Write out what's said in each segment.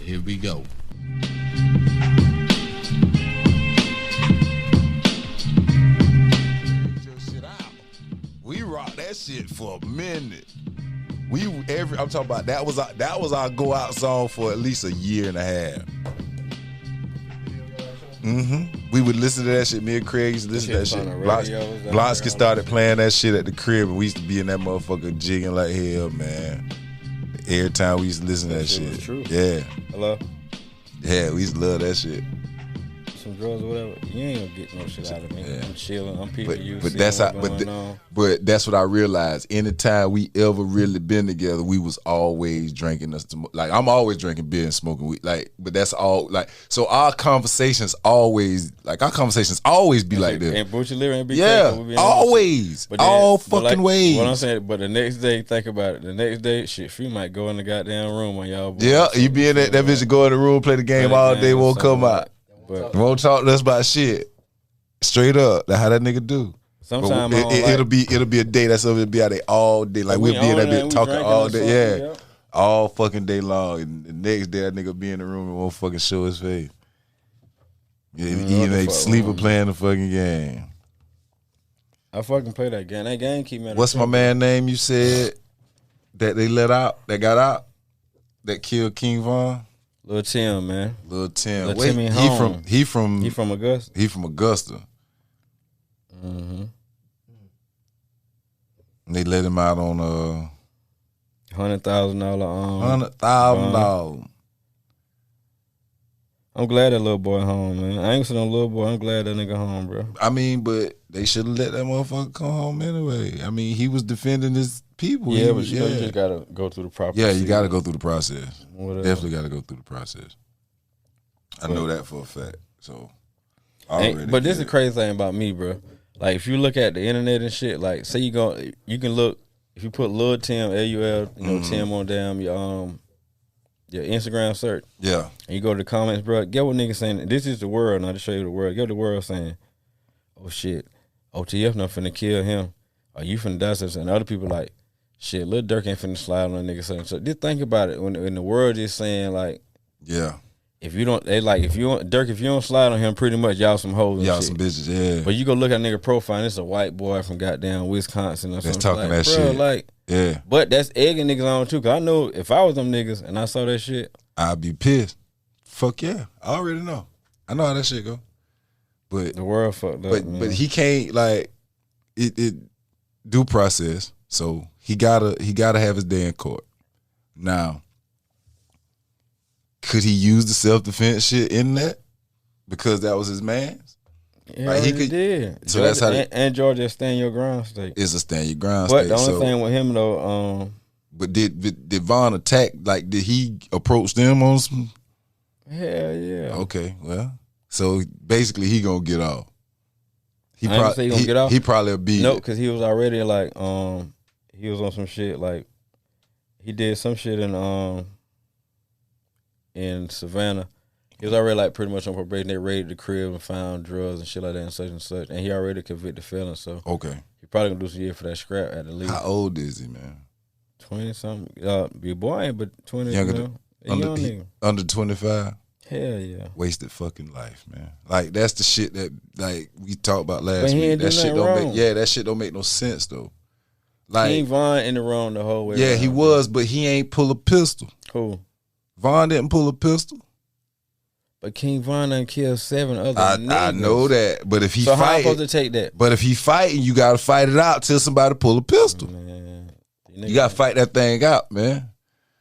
Here we go. We rocked that shit for a minute. I'm talking about that was our go out song for at least a year and a half. We would listen to that shit. Me and Craig used to listen to that shit. Blonsky started playing that shit at the crib, and we used to be in that motherfucker jigging like hell, man. Every time we used to listen to that shit. True. Yeah. Hello? Yeah, we used to love that shit. Some drugs or whatever. You ain't gonna get no shit out of me. Yeah. I'm chilling. I'm peeping you. But that's what I realized. Anytime we ever really been together, we was always drinking like I'm always drinking beer and smoking weed. Like, but that's all. Like, so our conversations always be like that. And Butcher Leary ain't be always, all fucking ways. What I'm saying, but the next day, think about it. The next day, shit, Free might go in the goddamn room on y'all. Yeah, you be in that bitch go in the room, play the game all day, won't come out. But won't talk to us about shit. Straight up. That's how that nigga do. Sometimes it'll be a day that's over to be out there all day. Like we'll be in that bitch talking all day. Yeah. All fucking day long. And the next day that nigga be in the room and won't fucking show his face. Yeah, he ain't sleep or playing the fucking game. I fucking play that game. That game keep me. What's my man name you said that they let out, that got out, that killed King Von? Lil Tim, man. Lil Tim. Lil Wait, Timmy he from Augusta. He from Augusta. And they let him out on $100,000. $100,000. I'm glad that little boy home, man. I ain't seen no little boy. I'm glad that nigga home, bro. I mean, but they should have let that motherfucker come home anyway. I mean, he was defending his people. Yeah, but you know, you just gotta go through the process. Yeah, you gotta go through the process. Whatever. Definitely gotta go through the process. I know that for a fact. So, but this is the crazy thing about me, bro. Like, if you look at the internet and shit, like, say you can look, if you put Lil Tim, L-U-L, Tim on down your Instagram search. Yeah. And you go to the comments, bro. Get what niggas saying. This is the world, not to show you the world. Get what the world saying. Oh, shit. OTF not finna kill him. Or you finna die something. And other people like, shit, Lil Durk ain't finna slide on a nigga. So just think about it. When the world is saying, like, yeah. If you don't, if you don't slide on him, pretty much y'all some hoes and y'all shit. Some bitches, yeah. But you go look at nigga profile, and it's a white boy from goddamn Wisconsin or something. That's talking like, that shit. Like, yeah. But that's egging niggas on too, cause I know if I was them niggas and I saw that shit, I'd be pissed. Fuck yeah. I already know. I know how that shit go. But the world fucked up. But he can't, like, it due process. So he gotta have his day in court. Now, could he use the self-defense shit in that? Because that was his man's? Yeah, like he did. So Georgia, that's how and Georgia stand your ground state. It's a stand your ground but state. But the only thing with him though, but did Von attack, like, did he approach them on some? Hell yeah. Okay, well, so basically he gonna get off. He gonna get off? He probably be. No, because he was already like, he was on some shit, like, he did some shit in Savannah. He was already like pretty much on probation. They raided the crib and found drugs and shit like that and such. And he already convicted felon, so okay. He probably gonna do some year for that scrap at the least. How old is he, man? 20-something. Your boy ain't but 20. Younger under 25. Hell yeah. Wasted fucking life, man. Like, that's the shit that, like, we talked about last week. That shit don't that shit don't make no sense though. Like, King Von in the wrong the whole way. Yeah, around, he was, but he ain't pull a pistol. Who? Von didn't pull a pistol. But King Von done killed 7 other niggas. I know that, but if he so fighting, how am I supposed to take that? But if he fighting, you gotta fight it out till somebody pull a pistol. Man, you gotta fight that thing out, man.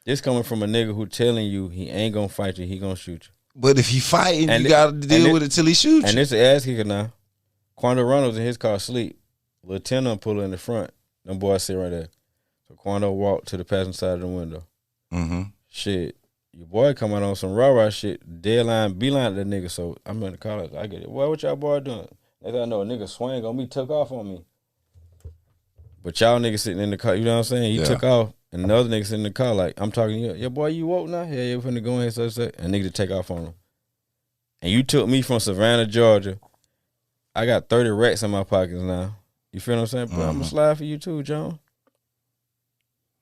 This coming from a nigga who telling you he ain't gonna fight you, he gonna shoot you. But if he fighting, you gotta deal with it till he shoots you. And this is ass kicker now. Quando Ronald's in his car asleep. Lieutenant pull in the front. Them boys sit right there. So Quando walked to the passenger side of the window. Shit. Your boy come out on some rah-rah shit, deadline, beeline to that nigga. So I'm in the car, I get it. What y'all boy doing? Next thing I know, a nigga swing on me, took off on me. But y'all niggas sitting in the car, you know what I'm saying? He took off, and the other nigga sitting in the car like, I'm talking to you. Your boy, you woke now? Yeah, you finna go in here, such. And nigga to take off on him. And you took me from Savannah, Georgia. I got 30 racks in my pockets now. You feel what I'm saying? Bro, I'm gonna slide for you too, John.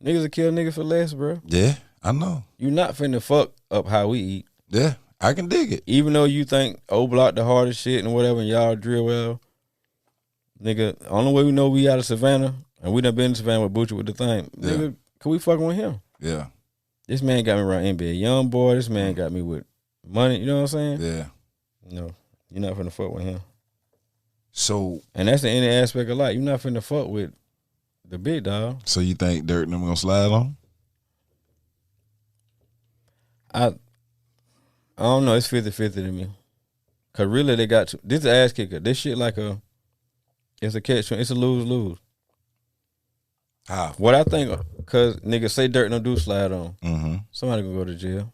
Niggas will kill niggas for less, bro. Yeah, I know. You not finna fuck up how we eat. Yeah, I can dig it. Even though you think O-Block the hardest shit and whatever, and y'all drill well, nigga, only way we know we out of Savannah, and we done been in Savannah with Butcher with the thing, nigga, can we fucking with him? Yeah. This man got me around NBA young boy. This man got me with money. You know what I'm saying? Yeah. No, you're not finna fuck with him. So, and that's in any aspect of life. You're not finna fuck with the big dog. So you think Dirt and them gonna slide on? I don't know. It's 50-50 to me. Cause really they got to, this is an ass kicker. This shit it's a catch. It's a lose-lose. How? What I think, cause niggas say Dirt don't do slide on. Mm-hmm. Somebody gonna go to jail.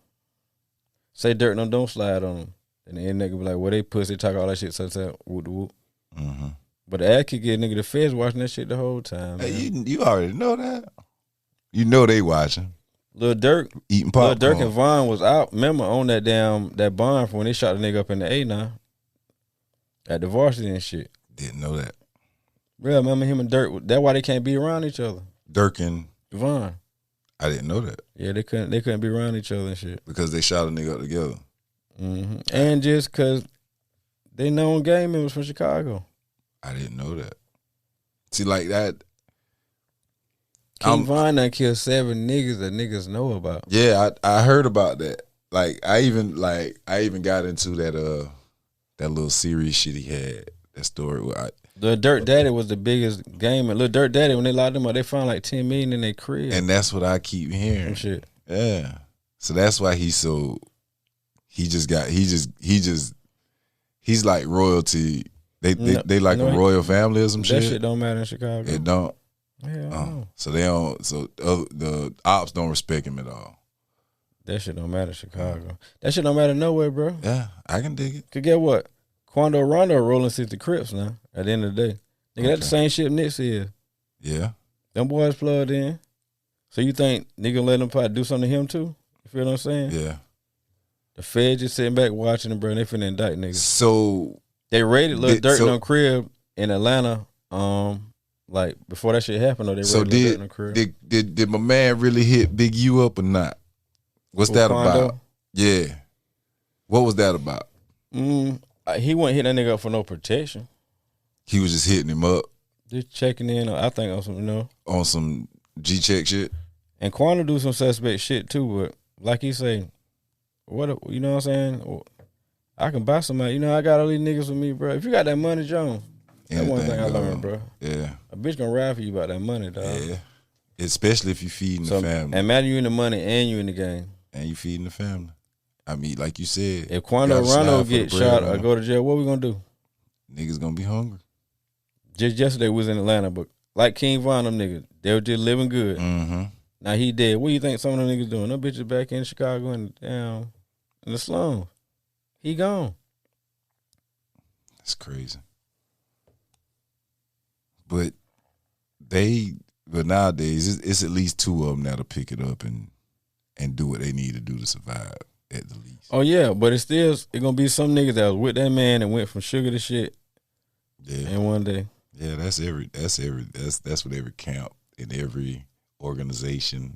Say Dirt don't slide on them. And the end nigga be like, well, they pussy talk all that shit, so whoop the whoop. Mm-hmm. But the ass kicker, nigga, the feds watching that shit the whole time. Hey, you already know that. You know they watching. Lil Durk eating popcorn. Lil Durk and Von was out, remember, on that bond from when they shot the nigga up in the A now. At the varsity and shit. Didn't know that. Real, remember him and Dirk. That's why they can't be around each other. Dirk and Von. I didn't know that. Yeah, they couldn't be around each other and shit. Because they shot a nigga up together. Mm-hmm. And just because they known gang members from Chicago. I didn't know that. See, like that. King Von done killed 7 niggas that niggas know about. Yeah, I heard about that. Like I even got into that little series shit he had. That story with Lil Dirt Daddy was the biggest gamer. Lil Dirt Daddy, when they locked him up, they found like 10 million in their crib. And that's what I keep hearing. Shit. Yeah. So that's why he's like royalty. They like a royal family or some shit. That shit don't matter in Chicago. It don't. Yeah. So they don't. So the ops don't respect him at all. That shit don't matter in Chicago. That shit don't matter nowhere, bro. Yeah, I can dig it. Cause get what? Quando Rondo rolling 60 Crips now. At the end of the day, nigga, that's the same shit Knicks is. Yeah. Them boys plugged in. So you think nigga let them probably do something to him too? You feel what I'm saying? Yeah. The Fed just sitting back watching them, bro. And they finna indict niggas. So they raided Lil Dirt in them crib in Atlanta. Like before that shit happened, or they raided Lil Dirt in them crib. Did my man really hit Big U up or not? What's that about? Yeah. What was that about? He wouldn't hit that nigga up for no protection. He was just hitting him up. Just checking in, I think, on some, on some G-check shit. And Quando do some suspect shit too, but like he say, you know what I'm saying? I can buy somebody. You know, I got all these niggas with me, bro. If you got that money, John, that's one thing I learned, bro. Yeah. A bitch gonna ride for you about that money, dog. Yeah. Especially if you feeding the family. And imagine you in the money and you in the game. And you feeding the family. I mean, like you said. If Quando Rondo get shot or go to jail, what we gonna do? Niggas gonna be hungry. Just yesterday we was in Atlanta, but like King Von, them niggas, they were just living good. Mm-hmm. Now he dead. What do you think some of them niggas doing? Them bitches back in Chicago and down in the slums. He gone. That's crazy. But nowadays it's at least 2 of them that'll pick it up and do what they need to do to survive at the least. Oh yeah, but it's gonna be some niggas that was with that man and went from sugar to shit. Yeah. In one day. Yeah, that's what every camp in every organization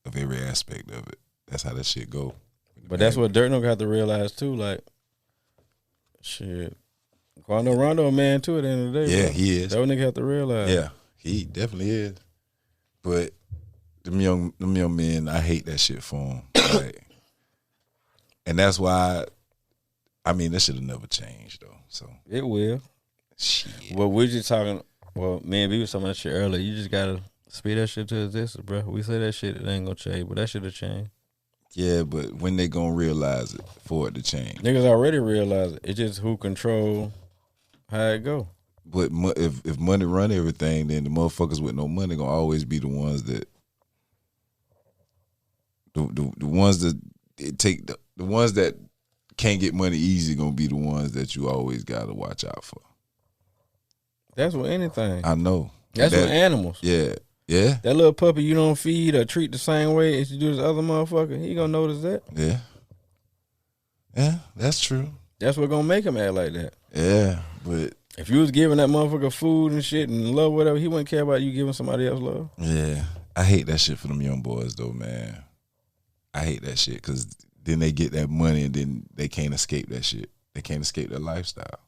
of every aspect of it. That's how that shit go. But that's what Dirt gonna have to realize too. Like, shit, Quando Rondo a man too at the end of the day. Yeah, bro. he is. That what nigga have to realize. Yeah, he definitely is. But them young men, I hate that shit for them. Like, and that's why, that should have never changed though. So it will. Shit. Well, we're just talking. Well, man, we was talking about that shit earlier. You just gotta speed that shit to existence, bro. We say that shit, it ain't gonna change, but that should have changed. Yeah, but when they gonna realize it for it to change? Niggas already realize it. It's just who control how it go. But if money run everything, then the motherfuckers with no money gonna always be the ones that the ones that the ones that can't get money easy gonna be the ones that you always gotta watch out for. That's with anything. I know. That's with animals. Yeah. Yeah. That little puppy you don't feed or treat the same way as you do this other motherfucker, he gonna notice that. Yeah. Yeah, that's true. That's what gonna make him act like that. Yeah, but if you was giving that motherfucker food and shit and love, whatever, he wouldn't care about you giving somebody else love. Yeah. I hate that shit for them young boys though, man. I hate that shit because then they get that money and then they can't escape that shit. They can't escape their lifestyle.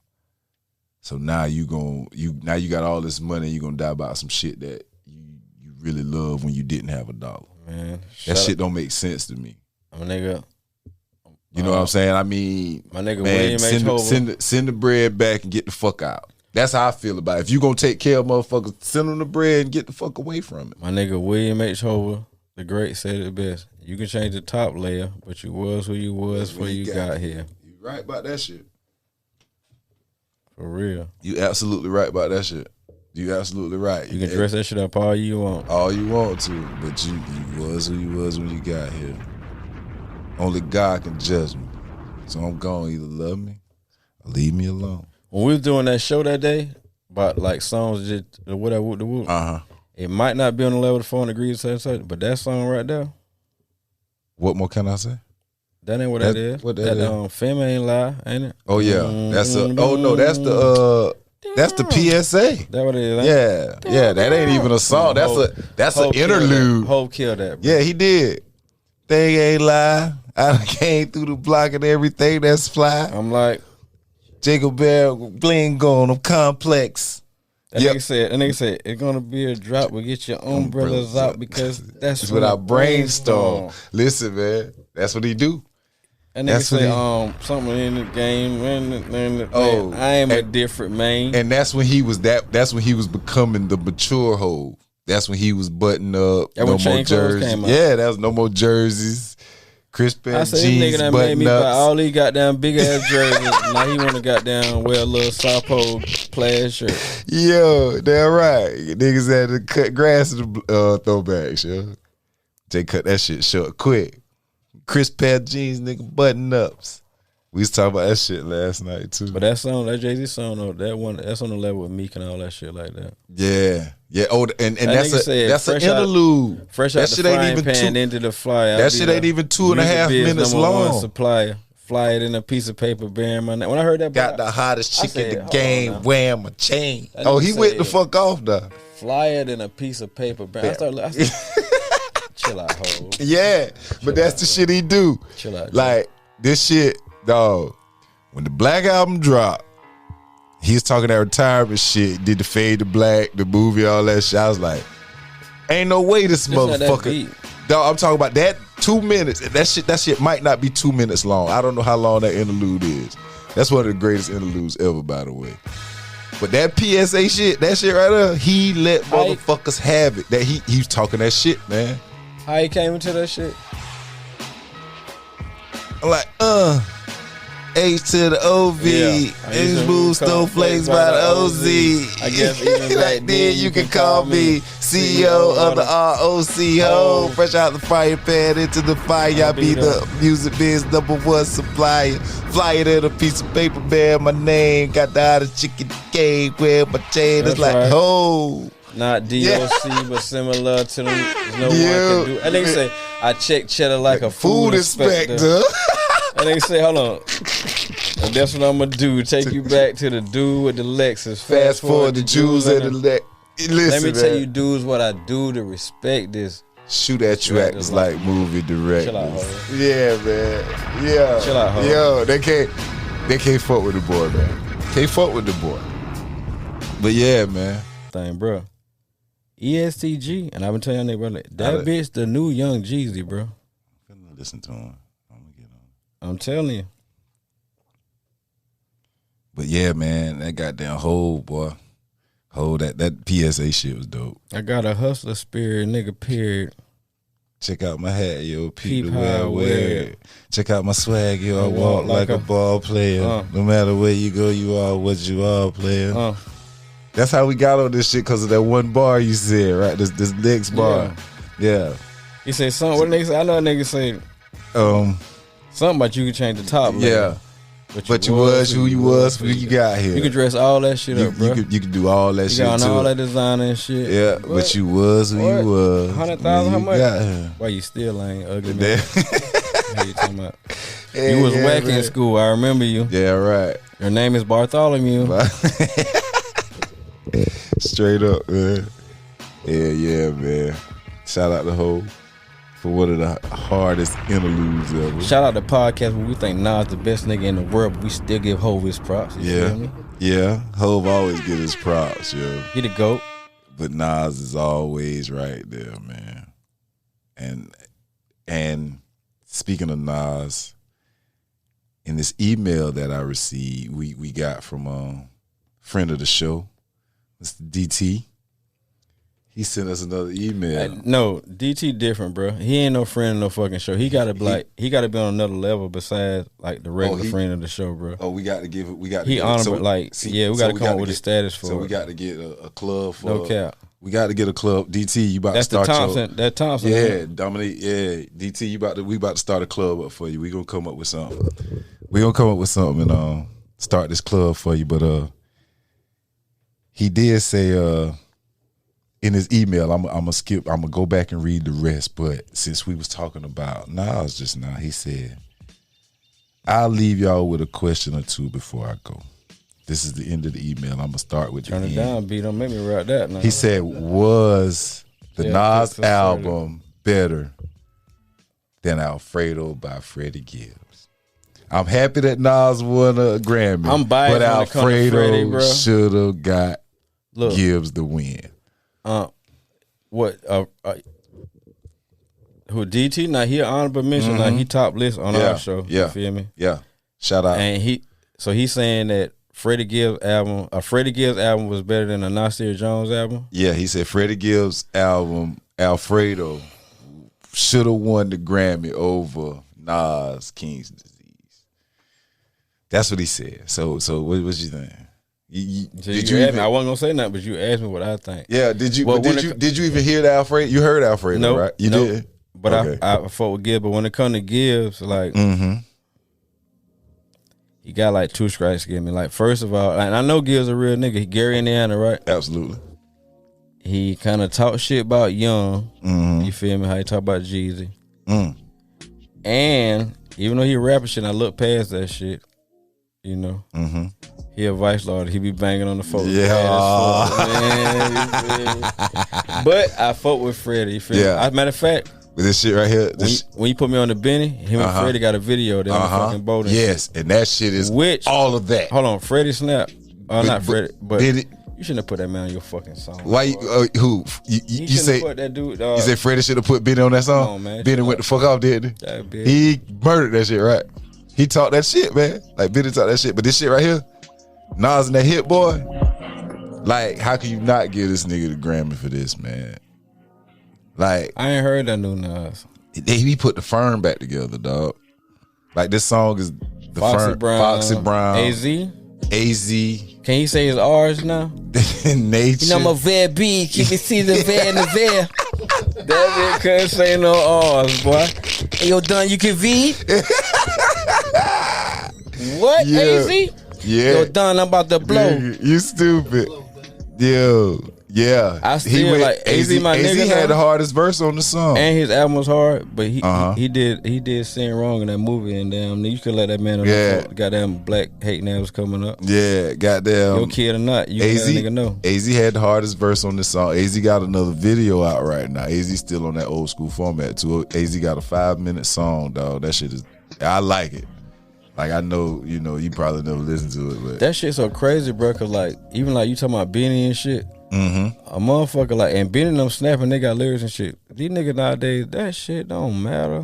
So now you got all this money. You gonna die about some shit that you really love when you didn't have a dollar. Man, that shit don't make sense to me. I'm a nigga. You know what I'm saying? I mean, my nigga William H. Hoover. Send the bread back and get the fuck out. That's how I feel about it. If you gonna take care of motherfuckers, send them the bread and get the fuck away from it. My nigga William H. Hoover, the great, said it best. You can change the top layer, but you was who you was before you got here. You right about that shit. For real. You absolutely right about that shit. You absolutely right. You can dress that shit up all you want. All you want to, but you was who you was when you got here. Only God can judge me. So I'm gonna either love me or leave me alone. When we was doing that show that day, about like songs, just whatever, whoop the whoop, it might not be on the level of 400 degrees, but that song right there. What more can I say? That ain't what that is. What that is? Femme ain't lie, ain't it? Oh yeah, that's the PSA. That what it is? Yeah, that ain't even a song. That's an interlude. Hope killed that, bro. Yeah, he did. Thing ain't lie. I came through the block and everything that's fly. I'm like, Jacob Bear, bling on them complex. That nigga said it's gonna be a drop. We'll get your umbrellas out because that's what I brainstorm. Listen, man, that's what he do. And nigga say something in the game. I am a different man. And that's when he was that's when he was becoming the mature Hov. That's when he was buttoned up. No more jerseys. Yeah, that was no more jerseys. Crisp ass jeans, nigga that made me buy all these goddamn big ass jerseys. Now he want to goddamn wear a little Sapo plaid shirt. Yo, damn right. Niggas had to cut grass in the throwbacks, yo. They cut that shit short quick. Crisp pair of jeans, nigga, button ups. We was talking about that shit last night too. But that song, that Jay-Z song, though, that's on the level with Meek and all that shit like that. Yeah. Oh, and that's an interlude. Fresh out the frying pan into the flyer. That shit ain't even 2.5 minutes long. Supplier. Fly it in a piece of paper bearing my name. When I heard that, got the hottest chick in the game wearing my chain. Oh, he went the fuck off though. Fly it in a piece of paper bearing. I started chill out, ho. Yeah, but that's the shit he do. Chill out. Like this shit. Dog, when the Black album dropped, he was talking that retirement shit, did the Fade to Black, the movie, all that shit. I was like, ain't no way this motherfucker. Dog, I'm talking about that 2 minutes. That shit might not be 2 minutes long. I don't know how long that interlude is. That's one of the greatest interludes ever, by the way. But that PSA shit, that shit right there, he let motherfuckers have it. That he was talking that shit, man. How he came into that shit? I'm like, H to the OV, smooth snowflakes by the OZ. I guess even back then you can call me CEO of the ROC. Fresh out the fire pan into the fire. I be the music biz #1 supplier. Fly it in a piece of paper, bear my name. Got the hottest chicken game, wear my chain. It's like, right. Oh. Not DOC, but similar to them. No one can do. And they say, I check cheddar like a food inspector. And they say, hold on. And that's what I'm going to do. Take you back to the dude with the Lexus. Fast forward the Jews and the Lexus. Let me tell you, dudes, what I do to respect this. Shoot at you actors like movie directors. Chill out, ho. Yeah, man. Yeah. Chill out, ho. Yo, they can't fuck with the boy, man. Can't fuck with the boy. But yeah, man. Thing, bro. ESTG, and I've been telling y'all, brother, that bitch the new Young Jeezy, bro. I'm gonna listen to him. I'm gonna get on. I'm telling you. But yeah, man, that goddamn Hov, boy. Hov, that PSA shit was dope. I got a hustler spirit, nigga, period. Check out my hat, yo. Peep the way I wear it. Check out my swag, yo. I walk like a ball player. No matter where you go, you are what you are, player. That's how we got on this shit, because of that one bar you said, right? This next bar. Yeah. He said something. What nigga say? I know a nigga say something about you can change the top. Yeah. But you was who you was, who you got here. You can dress all that shit up, bro. You can do all that shit, got too. all that designer and shit. Yeah, but you was who you was. 100,000, how much? Why you still ain't ugly, man? How you talking about? You was whack in school. I remember you. Yeah, right. Your name is Bartholomew. Straight up, man. Yeah, man. Shout out to Hov. for one of the hardest interludes ever. Shout out to podcast where we think Nas the best nigga in the world, but we still give Hov his props. You feel me? Yeah. Hov always get his props, yo. He the GOAT. But Nas is always right there, man. And speaking of Nas, in this email that I received, we got from a friend of the show, Mr. DT. He sent us another email. No, DT different, bro. He ain't no friend of no fucking show. He gotta be he gotta be on another level besides like the regular friend of the show, bro. Oh, we got to give it. We got. He honorable, we gotta come up with a status for it. So we got to get a club for. No cap. We got to get a club. DT, you about That's to start the Thompson. That Thompson. Yeah, Dominique. Yeah, DT, we about to start a club up for you. We gonna come up with something. And start this club for you. But he did say in his email, I'm gonna go back and read the rest. But since we was talking about Nas just now, he said, "I'll leave y'all with a question or two before I go." This is the end of the email. I'm gonna start with Turn the it end. down, B. Don't make me write that now. He said, "Was the Nas album better than Alfredo by Freddie Gibbs?" I'm happy that Nas won a Grammy. I'm biased but when it comes to Freddie, Alfredo bro. should have got Gibbs the win. What? Who DT? Now he an honorable mention. Now he top list on our show. Yeah. You feel me? Yeah. Shout out. And he's saying that Freddie Gibbs album was better than a Nasir Jones album. Yeah, he said Freddie Gibbs' album, Alfredo, should have won the Grammy over Nas King's Disease. That's what he said. So what you think? Did you ask me? I wasn't gonna say nothing, but you asked me what I think. Yeah, did you even hear the Alfredo? You heard Alfredo, nope, right? You nope. did. But okay. I fought with Gibbs. But when it comes to Gibbs, like he got like two strikes to give me. Like first of all, and I know Gibbs a real nigga. He Gary, Indiana, right? Absolutely. He kind of talk shit about Young. You feel me? How he talk about Jeezy. And even though he rapping shit, I look past that shit. You know. He a vice lord. He be banging on the folks. Yeah. But I fought with Freddie. You feel me? As a matter of fact, with this shit right here, when you put me on the Benny, him and Freddie got a video that on fucking boat. Yes, and that shit is all of that. Hold on, Freddie Snap. Not Freddie, but you shouldn't have put that man on your fucking song. Why? Who? You say put that dude? You say Freddie should have put Benny on that song? Come on, man. Benny went the fuck off, didn't he? He murdered that shit, right? He talked that shit, man. Like Benny talked that shit, but this shit right here, Nas and that Hit Boy. Like, how can you not give this nigga the Grammy for this, man? Like, I ain't heard that new Nas. He put the Firm back together, dog. Like, this song is the Foxy Firm, Brown, Foxy Brown, AZ. Can he say his R's now? Nature. You know my Ver B, keep it see the Ver and the Ver. That it couldn't say no R's, boy. Hey, yo, Don, you can V? What, Yeah. AZ? Yeah. Yo, Don, I'm about to blow. You stupid. Yo. Yeah. I still like AZ my nigga AZ had now. the hardest verse on the song. And his album was hard, but he did sing wrong in that movie, and damn, you could let that man know the goddamn black hate now was coming up. Yeah, goddamn. Your kid or not, you AZ, let a nigga know. AZ had the hardest verse on this song. AZ got another video out right now. AZ still on that old school format too. AZ got a 5-minute song, dog. That shit is, I like it. Like, I know, you probably never listened to it, but that shit so crazy, bro. Cause like, even like you talking about Benny and shit. A motherfucker like, and Benny and them snapping, they got lyrics and shit. These niggas nowadays, that shit don't matter.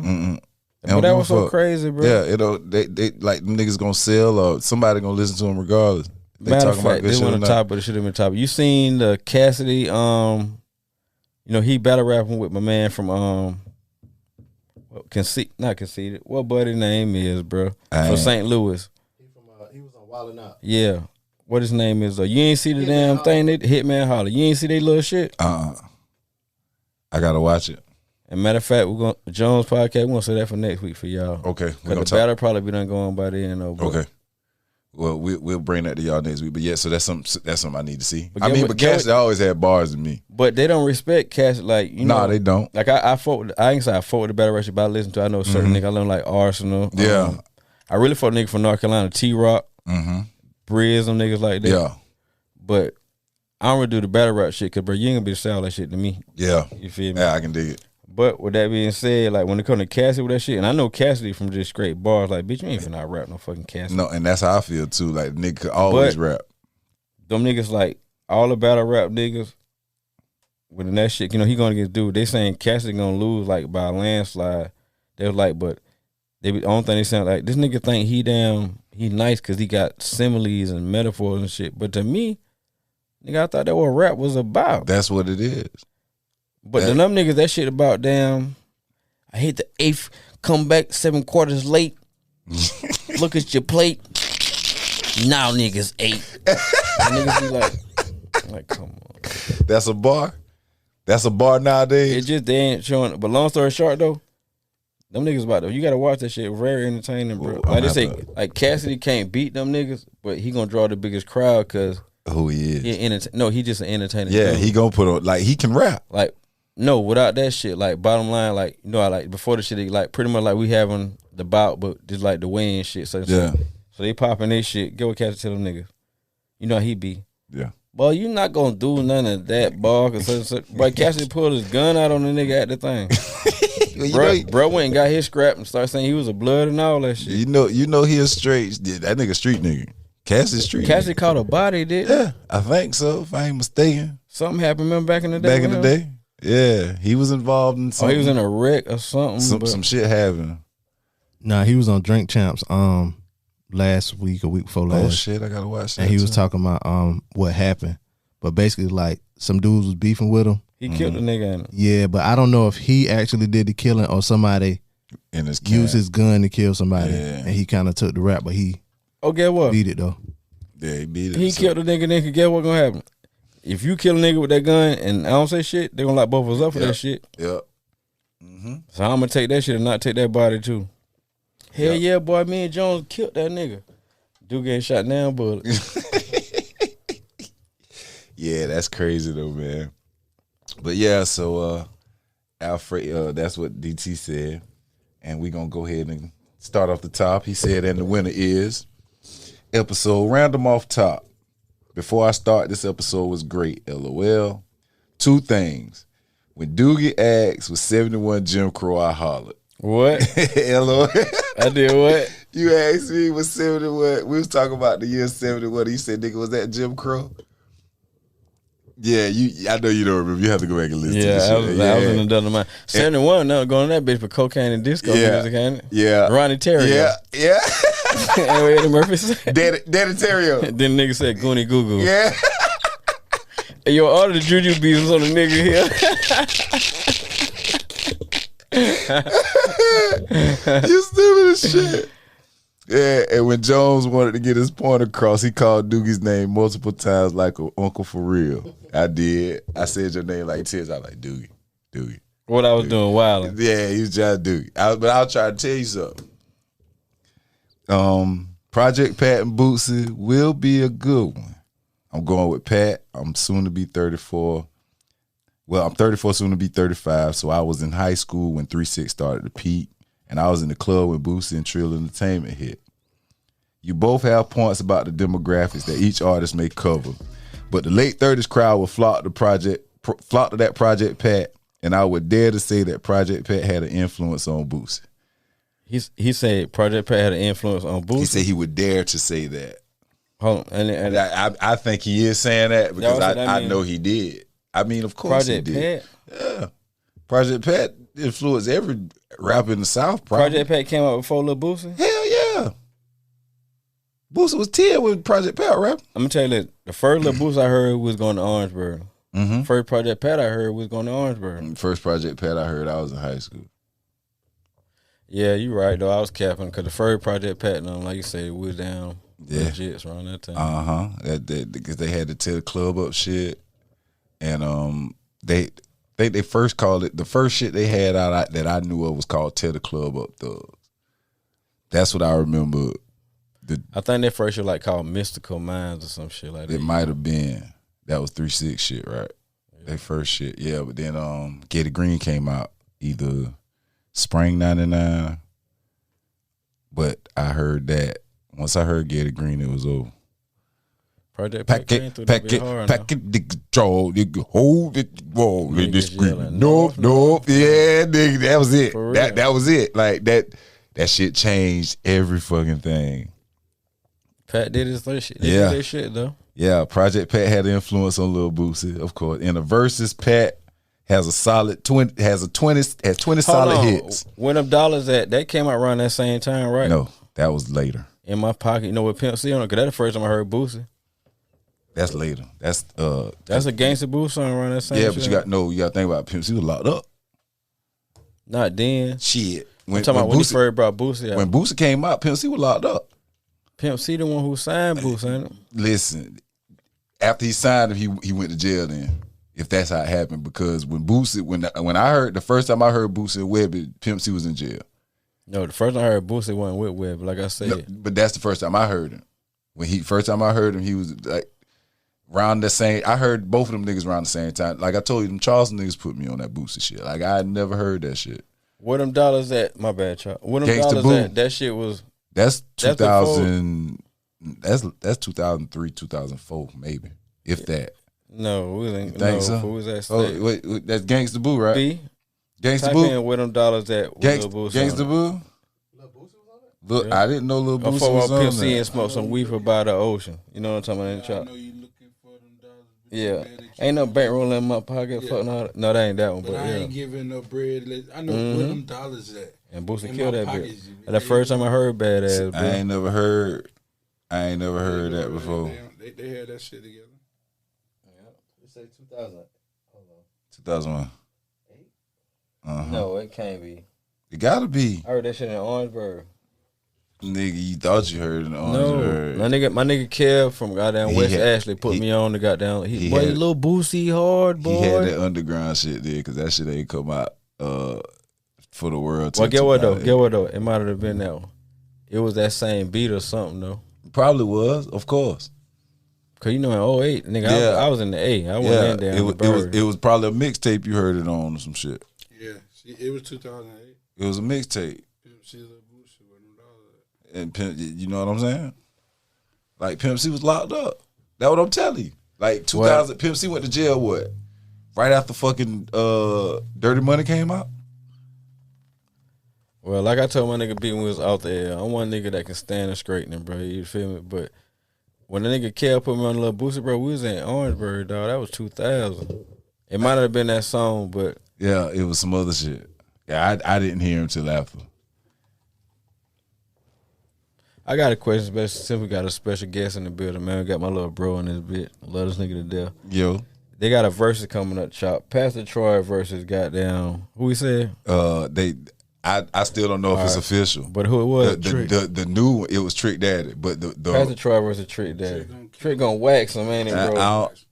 But that was so crazy, bro. Yeah, they like them niggas gonna sell or somebody gonna listen to them regardless. They Matter of talking fact, about this one on top, but it should have been top. You seen the Cassidy? He battle rapping with my man from not Conceited. What buddy name is, bro? From St. Louis. He was on Wild 'N Out. Yeah. What his name is? You ain't see the damn thing? Hitman Holler. You ain't see they little shit? I gotta watch it. And matter of fact, we're gonna Jones podcast. We're gonna say that for next week for y'all. Okay. Because the battle probably be done going by then. Okay. Well, we'll bring that to y'all next week. But yeah, so that's something I need to see. But Cassidy always had bars in me. But they don't respect Cassidy. Like, Nah, they don't. Like I fought. I ain't say I fought with the battle rush, but I listen to. I know certain niggas. I learned like Arsenal. Yeah. I really fought a nigga from North Carolina, T-Rock, Briz, them niggas like that. Yeah. But I don't really do the battle rap shit, cause bro, you ain't gonna be able to sell that shit to me. Yeah. You feel me? Yeah, I can dig it. But with that being said, like when it comes to Cassidy with that shit, and I know Cassidy from just straight bars, like bitch, you ain't finna rap no fucking Cassidy. No, and that's how I feel too. Like nigga could always rap. Them niggas like all the battle rap niggas. When that shit, you know, he gonna get dude. They saying Cassidy gonna lose like by a landslide. They was like, but they the only thing they sound like this nigga think he nice because he got similes and metaphors and shit. But to me, nigga, I thought that what rap was about. That's what it is. But the them niggas, that shit about damn. I hate the 8th, come back 7 quarters late. Look at your plate. Now niggas 8. Niggas be like, come on. That's a bar. That's a bar nowadays. It just they ain't showing. But long story short though, them niggas about though. You gotta watch that shit. Very entertaining, bro. Like they say, like Cassidy can't beat them niggas, but he gonna draw the biggest crowd because who he is. He just an entertainer. Yeah, dude. he gonna put on like he can rap. Like no, without that shit. Like bottom line, like you know, I like before the shit, like pretty much like we having the bout, but just like the weigh-in shit. So yeah. So they popping this shit. Get what Cassidy tell them niggas. You know how he be. Yeah. Boy, you not gonna do none of that, boy. Boy, Cassidy pulled his gun out on the nigga at the thing. Bro went and got his scrap and started saying he was a blood and all that shit. You know he a straight. That nigga street nigga. Cassidy street. Cassidy caught a body, did? Yeah, I think so. If I ain't mistaken. Something happened. Remember back in the day? Back in the day. Yeah, he was involved in something. He was in a wreck or something. Some shit happened. Nah, he was on Drink Champs last week or week before last. Oh shit, I gotta watch that. And he was talking about what happened. But basically like some dudes was beefing with him. He killed the nigga in it. Yeah, but I don't know if he actually did the killing or somebody in his used his gun to kill somebody. Yeah. And he kinda took the rap, but he get what? beat it though. Yeah, he beat it. He killed the nigga, then get what gonna happen? If you kill a nigga with that gun and I don't say shit, they gonna lock both of us up for that shit. Yep. So I'm gonna take that shit and not take that body too. Hell yeah, boy, me and Jones killed that nigga. Dude getting shot down, bullet. Yeah, that's crazy though, man. But yeah, so Alfred, that's what DT said. And we gonna go ahead and start off the top. He said, and the winner is episode Random Off Top. Before I start, this episode was great, LOL. 2 things. When Doogie asked was 71 Jim Crow, I hollered. What? LOL. I did what? You asked me was 71. We was talking about the year 71. You said, nigga, was that Jim Crow? Yeah, I know you don't remember. You have to go back and listen to this shit. I was in the double mind. 71, now going on that bitch for cocaine and disco music, ain't it? Yeah. Ronnie Terry. Yeah. And what Eddie Murphy said? Daddy Terrio. Then nigga said Goonie Goo Goo. Yeah. Hey, yo, all the juju beats on the nigga here. You stupid as shit. Yeah, and when Jones wanted to get his point across, he called Doogie's name multiple times like an uncle for real. I did. I said your name like 10 times. I was like, Doogie. What I was doing, wilding. Yeah, he was trying to Doogie. But I'll try to tell you something. Project Pat and Bootsy will be a good one. I'm going with Pat. I'm soon to be 34. Well, I'm 34, soon to be 35. So I was in high school when 3-6 started to peak. And I was in the club when Bootsy and Trill Entertainment hit. You both have points about the demographics that each artist may cover. But the late 30s crowd would flock to that Project Pat. And I would dare to say that Project Pat had an influence on Bootsy. He said Project Pat had an influence on Bootsy. He said he would dare to say that. Hold on. And I think he is saying that because I know he did. I mean, of course Project he did. Pat? Yeah. Project Pat influenced every rapper in the South, probably. Project Pat came out before Lil Bootsy? Hell yeah. Bootsy was 10 when Project Pat rapped. I'm going to tell you this. The first Lil Bootsy I heard was going to Orangeburg. Mm-hmm. First Project Pat I heard was going to Orangeburg. First Project Pat I heard, I was in high school. Yeah, you right, though. I was capping because the first Project Pat, like you say, we was down legit around that time. Uh-huh. Because they had to tear the club up shit. And they first called it, the first shit they had out that I knew of was called Tear the Club Up Thugs. That's what I remember. I think that first shit like called Mystical Minds or some shit like that. It might have been. That was 3-6 shit, right? Yeah. That first shit. Yeah, but then Get It Green came out either spring 99. But I heard that. Once I heard Get It Green, it was over. Project Pack came it, through pack that bit it, hard pack it, nigga, jaw, nigga, hold it, wall, nigga, Niggas screaming. yelling, Nope, "North, nope, yeah, nigga, that was it. For That real. was it. Like that shit changed every fucking thing. Pat did his shit. They Yeah. did their shit though. Yeah, Project Pat had an influence on Lil Boosie, of course. In the verses, Pat has a solid 20 Hold solid on. hits. When them dollars that came out around that same time, right? No, that was later. In my pocket, you know, with Pimp C on it, because that's the first time I heard Boosie. That's later. That's That's a gangster Boosie song around that same yeah, time. but you got to think about Pimp C was locked up. Not then. Shit. I'm talking about when he first brought Boosie out. When Boosie came out, Pimp C was locked up. Pimp C the one who signed Boosie, ain't it? Listen, after he signed him, he went to jail then. If that's how it happened, because when Boosie, when I heard the first time I heard Boosie and Webby, Pimp C was in jail. No, the first time I heard Boosie wasn't with Webb, like I said. No, but that's the first time I heard him. First time I heard him, he was like around the same. I heard both of them niggas around the same time. Like I told you, them Charleston niggas put me on that Boosie shit. Like I had never heard that shit. Where them dollars at? My bad, Charles. Where them Gangsta dollars Boo. at? That shit was. That's That's 2000. That's 2003, 2004, maybe, if that. No, we was in. Think No, so? who was that? Oh, State? wait, that's Gangsta Boo, right? B. Gangsta Type Boo. in where them dollars at. with Lil Boosie Gangsta on it. Boo. Lil Boosie was on it? Look, I didn't know Lil Before Boosie was Pimp on C that. and smoke some weed by the ocean. You know what I'm talking about? In the I trap. know you looking for them dollars. but Yeah. you mad at you. Ain't no bankroll in my pocket. Yeah. Fuck no, that ain't that one. But But I yeah. ain't giving no bread. I know where them dollars at. And Boosie in killed my that pockets, bitch. you- And the first time I heard Badass, I bro. ain't never heard that before. They had that shit together. You say 2000. Hold on. 2001. No, it can't be. It gotta be. I heard that shit in Orangeburg. Nigga, you thought you heard it on No, my nigga Kev from goddamn He West had- Ashley put he- me on the goddamn. he Boy, had- little Boosie hard, boy. He had that underground shit there because that shit ain't come out for the world. Well, till get what though? 2008. Get what though? It might have been that one. It was that same beat or something though. Probably was, of course. Cause you know in 08, nigga, Yeah. I was in the A. I wasn't in there. It was probably a mixtape you heard it on or some shit. Yeah, it was 2008. It was a mixtape. Pimp C, Lil Boosie, where them dollars at. And Pimp, you know what I'm saying? Like Pimp C was locked up. That's what I'm telling you. Like 2000, Pimp C went to jail. What? Right after fucking Dirty Money came out. Well, like I told my nigga B when we was out there, I'm one nigga that can stand a straightening, bro. You feel me? But when the nigga Kev put me on the little Boosie, bro, we was in Orangeburg, dog. That was 2000. It might have been that song, but Yeah, it was some other shit. Yeah, I didn't hear him till after. I got a question. Since we got a special guest in the building, man. We got my little bro in this bitch. Love this nigga to death. Yo, They got a versus coming up, Chop. Pastor Troy versus goddamn, who we said? I still don't know if it's official. But who it was? The new one, it was Trick Daddy, but the Pastor Troy versus Trick Daddy. Trick gonna wax him, ain't it, I bro? don't-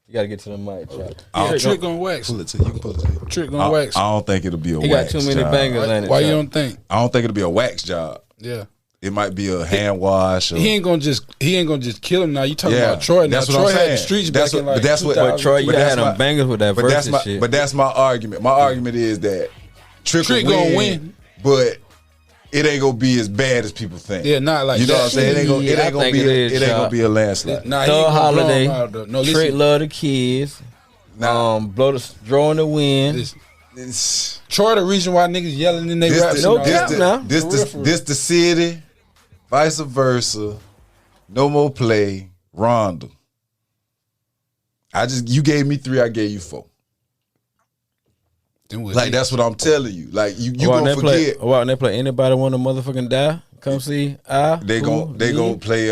You gotta get to the mic, Chop. Yeah, Trick gonna wax. pull it to you. Can pull it to you. Trick gonna wax. I don't think it'll be a He got wax too many job. bangers in it. Why you Chop. don't think? I don't think it'll be a wax job. Yeah. It might be a hand wash. Or, He ain't gonna just kill him now. You talking Yeah, about Troy? Now that's what Troy I'm had the saying. streets That's back in what- like but that's what- 2000. But Troy, you But gotta that's have them my- bangers with that but versus that's my shit. but that's my argument. My argument is that Trick will gonna win. but it ain't gonna be as bad as people think. Yeah, not like you know that. what I'm saying. It ain't gonna Yeah, I think it is, Chop. be a landslide. Nah, he Thug ain't gonna blow Holiday, him out, though. No, Trick listen, love the kids. Blow the draw in the wind. listen. It's- Troy, the reason why niggas yelling in their This raps. the, and all no this, that. cap the, now. this, For the, real, for real. this the city, vice versa. No more play. Rhonda. You gave me 3, I gave you 4. Then what Like he- that's what I'm telling you. Like you Why gonna they play? forget. Why they play? Anybody want to motherfucking die? Come see. They gonna play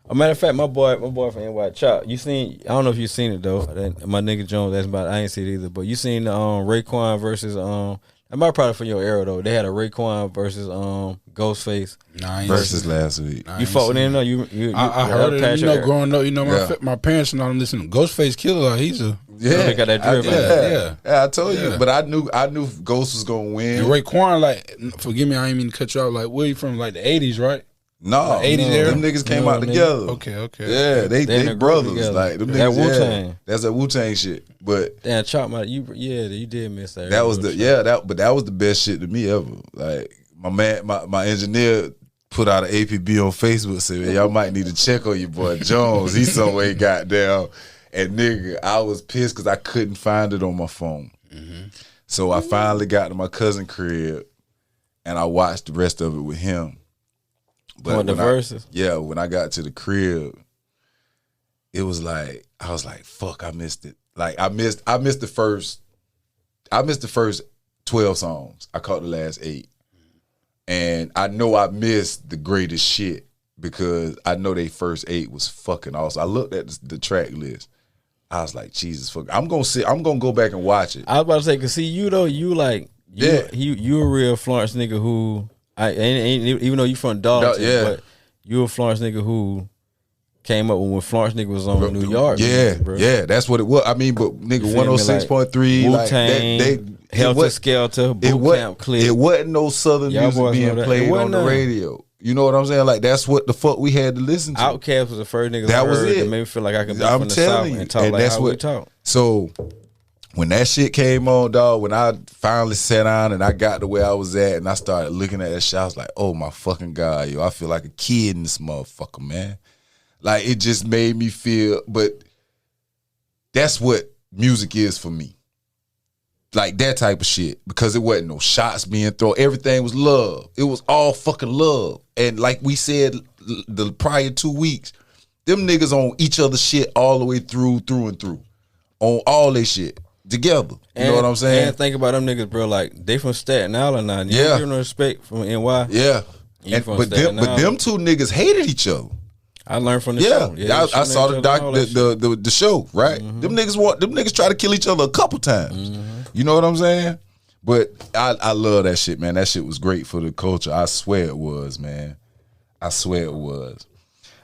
A matter of fact, my boy from NY Chop. You seen? I don't know if you seen it though. My nigga Jones. That's about. I ain't seen it either. But you seen the Raekwon versus That might probably from your era though. They had a Raekwon versus Ghostface. Nah, I ain't versus seen- last week. I You ain't fought with seen him though. You I heard it. past You your know, era. growing up, you know, Yeah. my parents and all them listen to Ghostface Killer. He's a They got that drip. Yeah. I told you, Yeah. but I knew Ghost was gonna win. and Raekwon. Like, forgive me, I ain't mean to cut you off. Like, where you from? Like the '80s, right? No, 80s era? them niggas came No, out nigga. together. Okay. Yeah, They in they a group brothers. together. Like them That niggas. Wu-Tang. Yeah, that's that Wu-Tang shit. But Damn, Chop my you did miss that. that was that was the best shit to me ever. Like my man, my engineer put out an APB on Facebook, said, man, y'all might need to check on your boy Jones. He somewhere got down. And nigga, I was pissed because I couldn't find it on my phone. So I finally got to my cousin crib and I watched the rest of it with him. But the verses? Yeah, when I got to the crib, it was like, I was like, fuck, I missed it. Like I missed the first 12 songs. I caught the last 8. And I know I missed the greatest shit because I know they first 8 was fucking awesome. I looked at the track list. I was like, Jesus fuck. I'm gonna go back and watch it. I was about to say, cause see you though, you a real Florence nigga who even though you from Darlington, but you a Florence nigga who came up when Florence nigga was on New York. Yeah, bro. Yeah, that's what it was. I mean, but nigga, 106.3, like Wu-Tang, Helter Skelter, Boot Camp Clip. It wasn't no Southern music being played on the radio. You know what I'm saying? Like that's what the fuck we had to listen to. Outkast was the first nigga that I was heard it. that made me feel like I could be from the South and talk like how we talk. So when that shit came on, dog, when I finally sat down and I got to where I was at and I started looking at that shit, I was like, oh my fucking God, yo, I feel like a kid in this motherfucker, man. Like it just made me feel, but that's what music is for me. Like that type of shit. Because it wasn't no shots being thrown. Everything was love. It was all fucking love. And like we said the prior 2 weeks, them niggas on each other's shit all the way through and through. On all their shit. Together. You know what I'm saying? And think about them niggas, bro. Like they from Staten Island now. You give no respect from NY. Yeah. But them two niggas hated each other. I learned from the show. Yeah, I saw the show, right? Them niggas try to kill each other a couple times. You know what I'm saying? But I love that shit, man. That shit was great for the culture. I swear it was, man. I swear it was.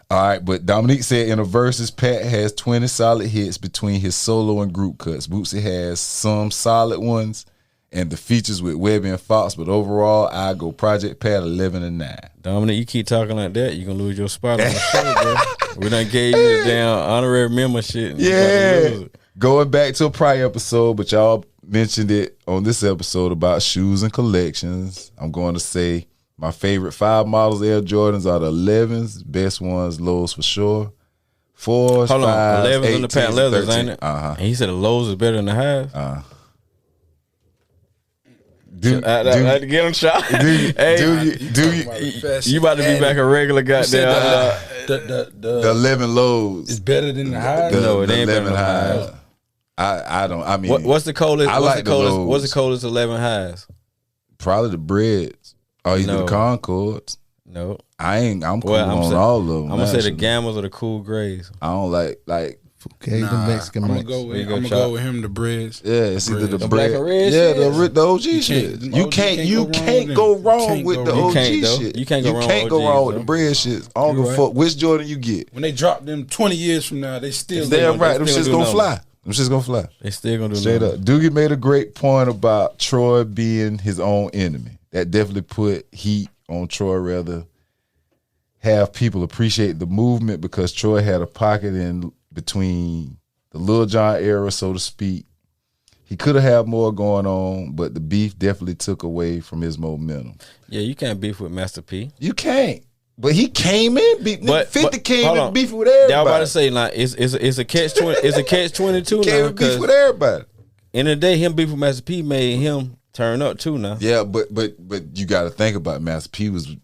All right, but Dominique said in a verses, Pat has 20 solid hits between his solo and group cuts. Bootsy has some solid ones and the features with Webby and Fox, but overall, I go Project Pat 11-9. Dominic, you keep talking like that, you're gonna lose your spot on the show, bro. We done gave you the damn honorary member shit. Yeah. Going back to a prior episode, but y'all mentioned it on this episode about shoes and collections. I'm going to say my favorite 5 models Air Jordans are the 11s, best ones, lows for sure. 4s, 5s, 11s on the Pat leathers, ain't it? Uh-huh. And he said the lows is better than the highs. I had to get him shot. You about to be back a regular goddamn. The 11 lows is better than the highs. No, it ain't better than the highs. I don't. I mean, what's the coldest? What's What's the coldest 11 highs? Probably the Breads. Or either the Concords. No, I'm cool on all of them. I'm gonna say the Gammas or the Cool Grays. I don't like. Okay, the Mexican. I'm gonna go with him. The Breads. Yeah, it's either the Black and red. Yeah, the OG shit. You can't go wrong with the OG shit. You can't go wrong with the bread shit. I don't give a fuck which Jordan you get. When they drop them 20 years from now, they still. Damn right, them shit's gonna fly. Them shit's gonna fly. They still gonna do straight up. Doogie made a great point about Troy being his own enemy. That definitely put heat on Troy. Rather have people appreciate the movement because Troy had a pocket in between the Lil Jon era, so to speak. He could have had more going on, but the beef definitely took away from his momentum. Yeah, you can't beef with Master P. You can't. But he came in, 50 came in beefing with I everybody. was about to say, like, it's a catch 20. It's a catch 22 came now. in beef with everybody. In the day, him beef with Master P made him turn up too now. Yeah, but you got to think about it. Master P was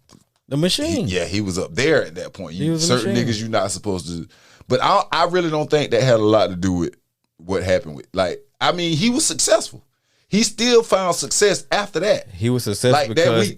the machine. He was up there at that point. Certain machine. niggas you're not supposed to. But I really don't think that had a lot to do with what happened with. Like, I mean, he was successful. He still found success after that. He was successful like because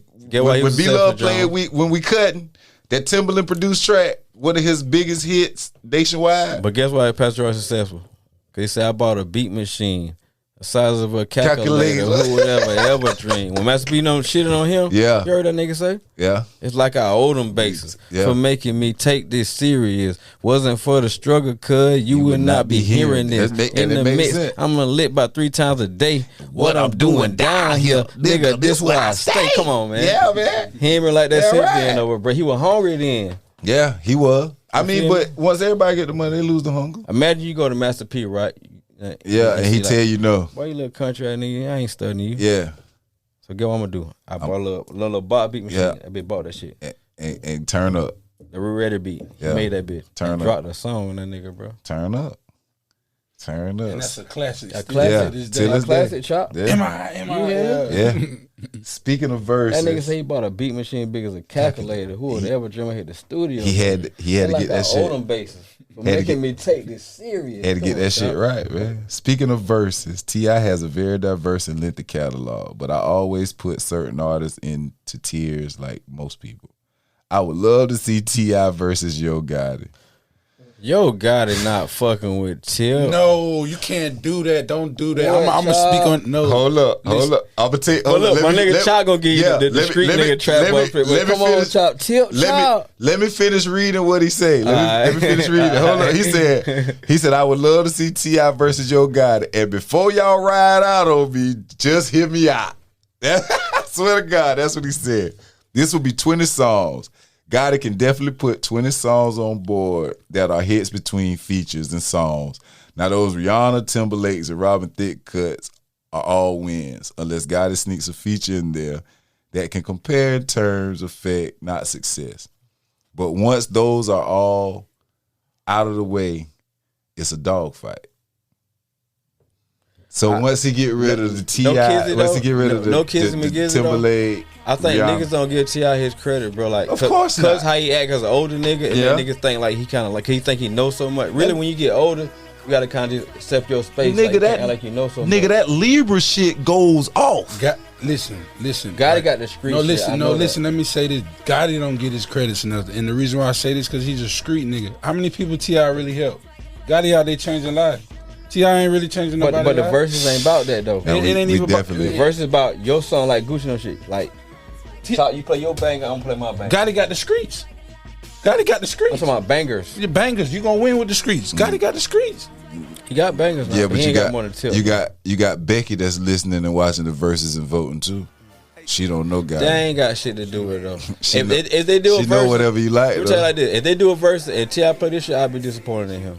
when B-Love played, when we cutting that Timberland produced track, one of his biggest hits nationwide. But guess why Pastor Roy successful? Because he said, I bought a beat machine the size of a calculator or whatever ever dream. When Master P shitting on him, you heard that nigga say? Yeah. It's like I owe them bases for making me take this serious. Wasn't for the struggle, cuz you would not be hearing this. In the mix, sense. I'm gonna lit about 3 times a day. What I'm doing down here, nigga, this where I stay. Come on, man. Yeah, man. He ain't really like that since then over, bro. He was hungry then. Yeah, he was. I mean, but once everybody get the money, they lose the hunger. Imagine you go to Master P, right? Yeah, and he tell you no. Boy, you little country ass nigga, I ain't studying you. Yeah. So get what I'm gonna do. I bought a little Bob beat machine. I been bought that shit. and turn up. The Ready beat. Yeah. He made that bitch. Turn up. Dropped a song on that nigga, bro. Turn up. Turn up. And that's a classic. A still classic. to this till day. this Classic chop. Yeah. Am I? Yeah. Speaking of verses, That nigga say he bought a beat machine big as a calculator. Who would ever dream of hit the studio? he had to like get that shit. Oldham basis. For Had to making get- me take this serious. Had to Come get on, that shit Chop. right, man. Speaking of verses, T.I. has a very diverse and lengthy catalog, but I always put certain artists into tiers like most people. I would love to see T.I. versus Yo Gotti. Yo Gotti not fucking with Tip. No, you can't do that. Don't do that. What, I'm gonna child? speak on no. Hold up. I'm gonna take. But look, my nigga Chop gonna give you the street nigga trap up. But come on, Chop. Tip, Chop. Let me finish reading what he said. Let me finish reading. Hold up. He said, I would love to see T.I. versus Yo Gotti. And before y'all ride out on me, just hear me out. I swear to God, that's what he said. This will be 20 songs. Gotti can definitely put 20 songs on board that are hits between features and songs. Now those Rihanna, Timberlake's, and Robin Thicke cuts are all wins, unless Gotti sneaks a feature in there that can compare in terms of effect, not success. But once those are all out of the way, it's a dogfight. So once he get rid of the T.I., once he get rid of the Timberlake, I think Rihanna. niggas don't give T.I. his credit, bro. Like, Of course not. Cause how he act as an older nigga, and Yeah. then niggas think like he kind of like he think he knows so much. Really, when you get older, you gotta kind of just accept your space. Nigga, like, you that- can't act like you know so much. Nigga, that Libra shit goes off. Listen. Gotti got the street. No, shit. listen, I know that. listen. Let me say this: Gotti don't get his credits enough, and the reason why I say this because he's a street nigga. How many people T.I. really helped? Gotti out there changing lives. T.I. ain't really changing But nobody. the verses ain't about that though. No, It ain't we even about- definitely. The verses about your song like Gucci and shit. Like, Chop, you play your banger, I'm gonna play my banger. Gotti got the streets. Gotti got the I'm streets. talking about bangers. Your bangers, you gonna win with the streets. Gotti got the streets. He got bangers. Now, Yeah, but he you ain't got more than Tip. you got Becky that's listening and watching the verses and voting too. She don't know God. That ain't got shit to do with it though. She if, know- if they do a she verse, know whatever you like. let me tell you though. like this: if they do a verse and T.I. play this shit, I'd be disappointed in him.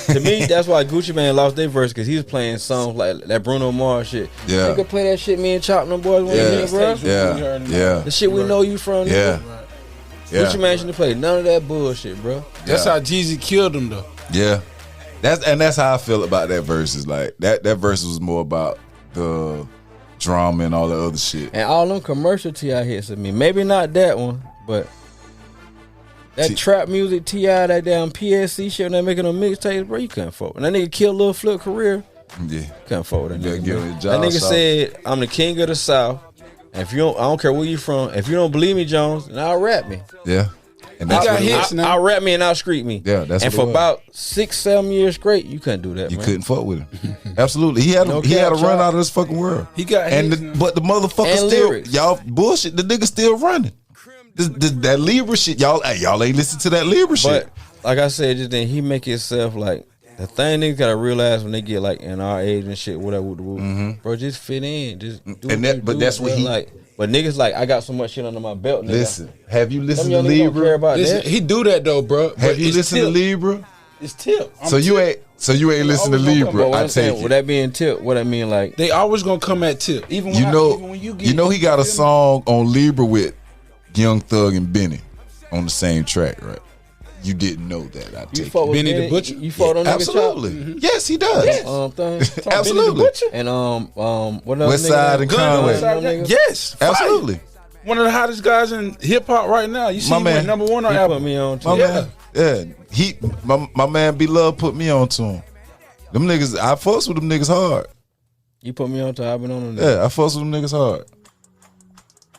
To me, that's why Gucci Mane lost their verse because he was playing songs like that Bruno Mars shit. Yeah. Nigga play that shit. Me and Chop, them boys, when Yeah. you bro. Yeah, The shit we know you from. yeah, Nigga. yeah, Gucci Mane shouldn't play none of that bullshit, bro. That's how Jeezy killed him though. yeah. That's how I feel about that verses. Like that verse was more about the drama and all the other shit. And all them commercial T.I. hits of me. Maybe not that one, but that trap music T.I., that damn PSC shit, when they making them mixtapes, bro, you couldn't fuck with. That nigga killed Lil Flip career. Yeah, Couldn't fuck with that You better nigga. give bro. him a That job, nigga son. said, I'm the king of the South. And if you don't, I don't care where you from. If you don't believe me, Jones, then I'll rap me. yeah. And He that's got what it hits was. now. I'll rap me and I'll street me. Yeah, that's and what for it was. about 6-7 years straight, you couldn't do that, You man. couldn't fuck with him. Absolutely, he had No a cap, run child. out of this fucking world. He got and hits the, now. but the motherfucker And still lyrics. y'all bullshit. The nigga still running. That Libra shit, y'all ain't listen to that Libra shit. But like I said, just then he make himself like the thing niggas gotta realize when they get like in our age and shit, whatever, bro, just fit in, just do And what you but do, that's what bro. he- like. But niggas like I got so much shit under my belt. Nigga. Listen, have you Some listened to young niggas don't care Libra? about Listen, that. he do that though, bro. Have you listened to Libra? It's Tip. So you ain't listened to always gonna come, Libra. But what I I'm saying, take with it. that being tip, what I mean like They always gonna come at Tip. Even when You know he got a song on Libra with Young Thug and Benny on the same track, right? You didn't know that. I you take fought it. with Benny the Benny, Butcher? You fought on niggas Absolutely. Yes, he does. thing. Absolutely. And what else? West Side and Conway. Yes, Absolutely. Fire. One of the hottest guys in hip hop right now. You see My him man. went number one on He album. put me on too. My Yeah. man. Yeah. My man B Love put me on to him. Them niggas, I fucks with them niggas hard. You put me on to I've been on them. Yeah, I fucks with them niggas hard.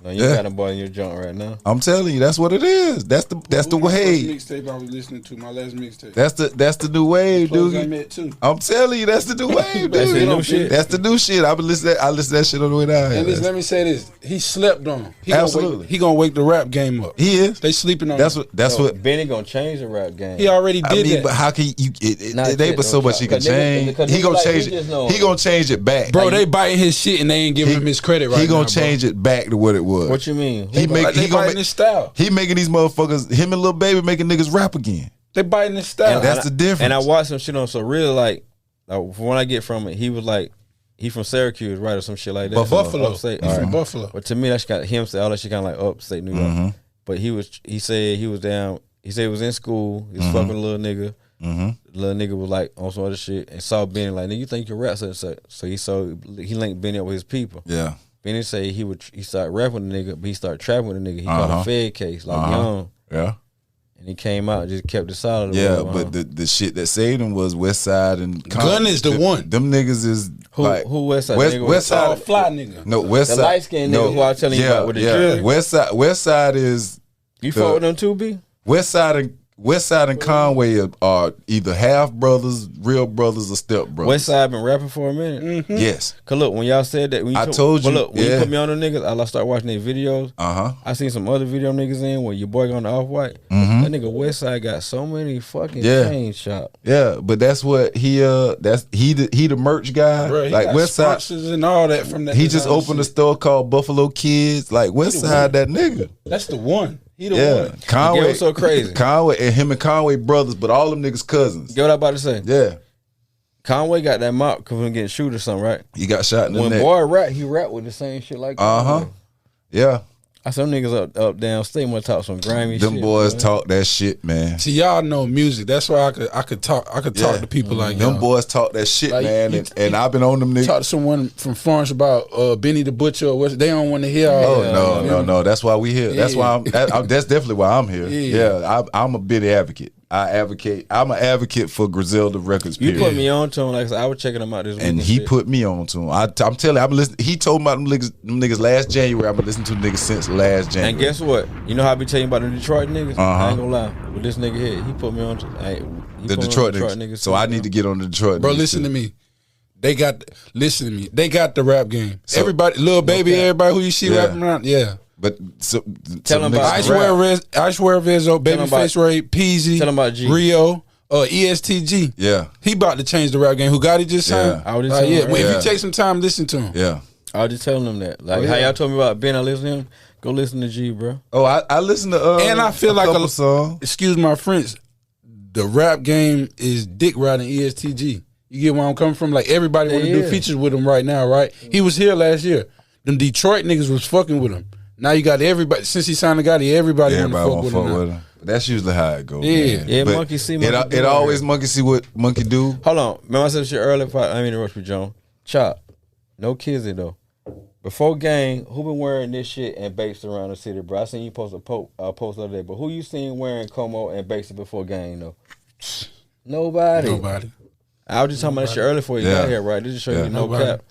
No, you Yeah. got a boy in your joint right now. I'm telling you, that's what it is. That's the My first way. mixtape I was listening to, my last mixtape. That's the new wave, Close I dude. met too. I'm telling you, that's the new wave, That's the dude. new shit. That's the new shit. I listen to that shit on the way down. And here. listen, let me say this: he slept on him. Absolutely. He gonna wake the rap game up. He is. They sleeping on. That's him. what. Benny gonna change the rap game. He already did I mean, that. but how can you? Not It ain't yet, but so though, much he can Cause niggas- change. cause He niggas gonna like, change he it. just know- He gonna change it back. Bro, Like, they biting his shit and they ain't giving him his credit right now. He gonna bro. change it back to what it was. What you mean? He make Like, they he gonna biting make, his style. he making these motherfuckers. Him and Lil Baby making niggas rap again. They biting his style. That's the difference. And I watched some shit on. So really, like from what I get from it, he was like, he from Syracuse, right, or some shit like that. Buffalo. Upstate. He All from right. Buffalo. But to me, that's got him say all that shit kind of like upstate New York. Mm-hmm. But he said he was down. He said he was in school. He was fucking a little nigga. The little nigga was like on some other shit and saw Benny like, nigga, you think you can rap such and such? So he linked Benny up with his people. Yeah. Benny say he started rapping with the nigga, but he started trapping with the nigga. He called a Fed case, like young. Yeah. And he came out and just kept it solid. Yeah, but the shit that saved him was West Side and Gun is the one. Them niggas is who West Side? West Side fly nigga. No, West the Side. light skinned nigga who I was telling you about with the drill. West Side is You fought with them too, B? West Side and Conway are either half brothers, real brothers, or step brothers. West Side been rapping for a minute. Yes. Cause look, when y'all said that, when you told you. But look, when you put me on them niggas, I started watching their videos. I seen some other video niggas in where your boy got on the Off-White. That nigga West Side got so many fucking chain shop. Yeah, but that's what he the merch guy. Bro, he like got West Side sponsors and all that from that. He just opened a store called Buffalo Kids. Like West Side, that nigga. That's the one. He the one. Conway was so crazy. Conway and him and Conway brothers, but all them niggas cousins. Get what I about to say? Yeah. Conway got that mop because we getting shoot or something, right? He got shot in the neck. When boy rap, he rap with the same shit like Yeah. I saw them niggas up downstate want to talk some grimy shit. Them boys talk that shit, man. See, y'all know music. That's why I could talk to people like them y'all. boys talk that shit, like, man. And I've been on them niggas. Talk to someone from Florence about Benny the Butcher or what? They don't want to hear all that. No. That's why we here. That's why that's definitely why I'm here. Yeah, I'm a Benny advocate. I'm an advocate for Griselda Records. Period. You put me on to him, like I said, I was checking them out this week. And he put me on to him. I'm telling you, I'm listening. He told me about them niggas last January. I've been listening to the niggas since last January. And guess what? You know how I be telling you about the Detroit niggas? I ain't gonna lie. With this nigga here, he put me on to the Detroit niggas. So I need to get on the Detroit bro, niggas. listen to me. They got the rap game. So, everybody, Lil Baby, everybody who you see rapping around, But tell them about I swear Rizzo, Babyface Ray, Peasy, tell them about G. Rio, ESTG. Yeah. He about to change the rap game. Who got it just signed? I was just telling him, if you take some time, listen to him. Yeah. I was just telling them that. Like how y'all told me about Ben, I listen to him. Go listen to G, bro. Oh, I listen to and I feel like a song. Excuse my French. The rap game is dick riding ESTG. You get where I'm coming from? Like everybody want to do features with him right now, right? He was here last year. Them Detroit niggas was fucking with him. Now you got everybody. Since he signed the Gotti, everybody want to fuck with him. That's usually how it goes. Yeah, but monkey see, monkey it always monkey see what monkey do. Hold on, remember I said shit earlier. I mean, rush with John. Chop, no kizzy though. Before game, who been wearing this shit and bakes around the city, bro? I seen you post a post the other day, but who you seen wearing Como and bakes before game though? Nobody. I was just talking about that shit earlier before you got here, right? This just show you no cap.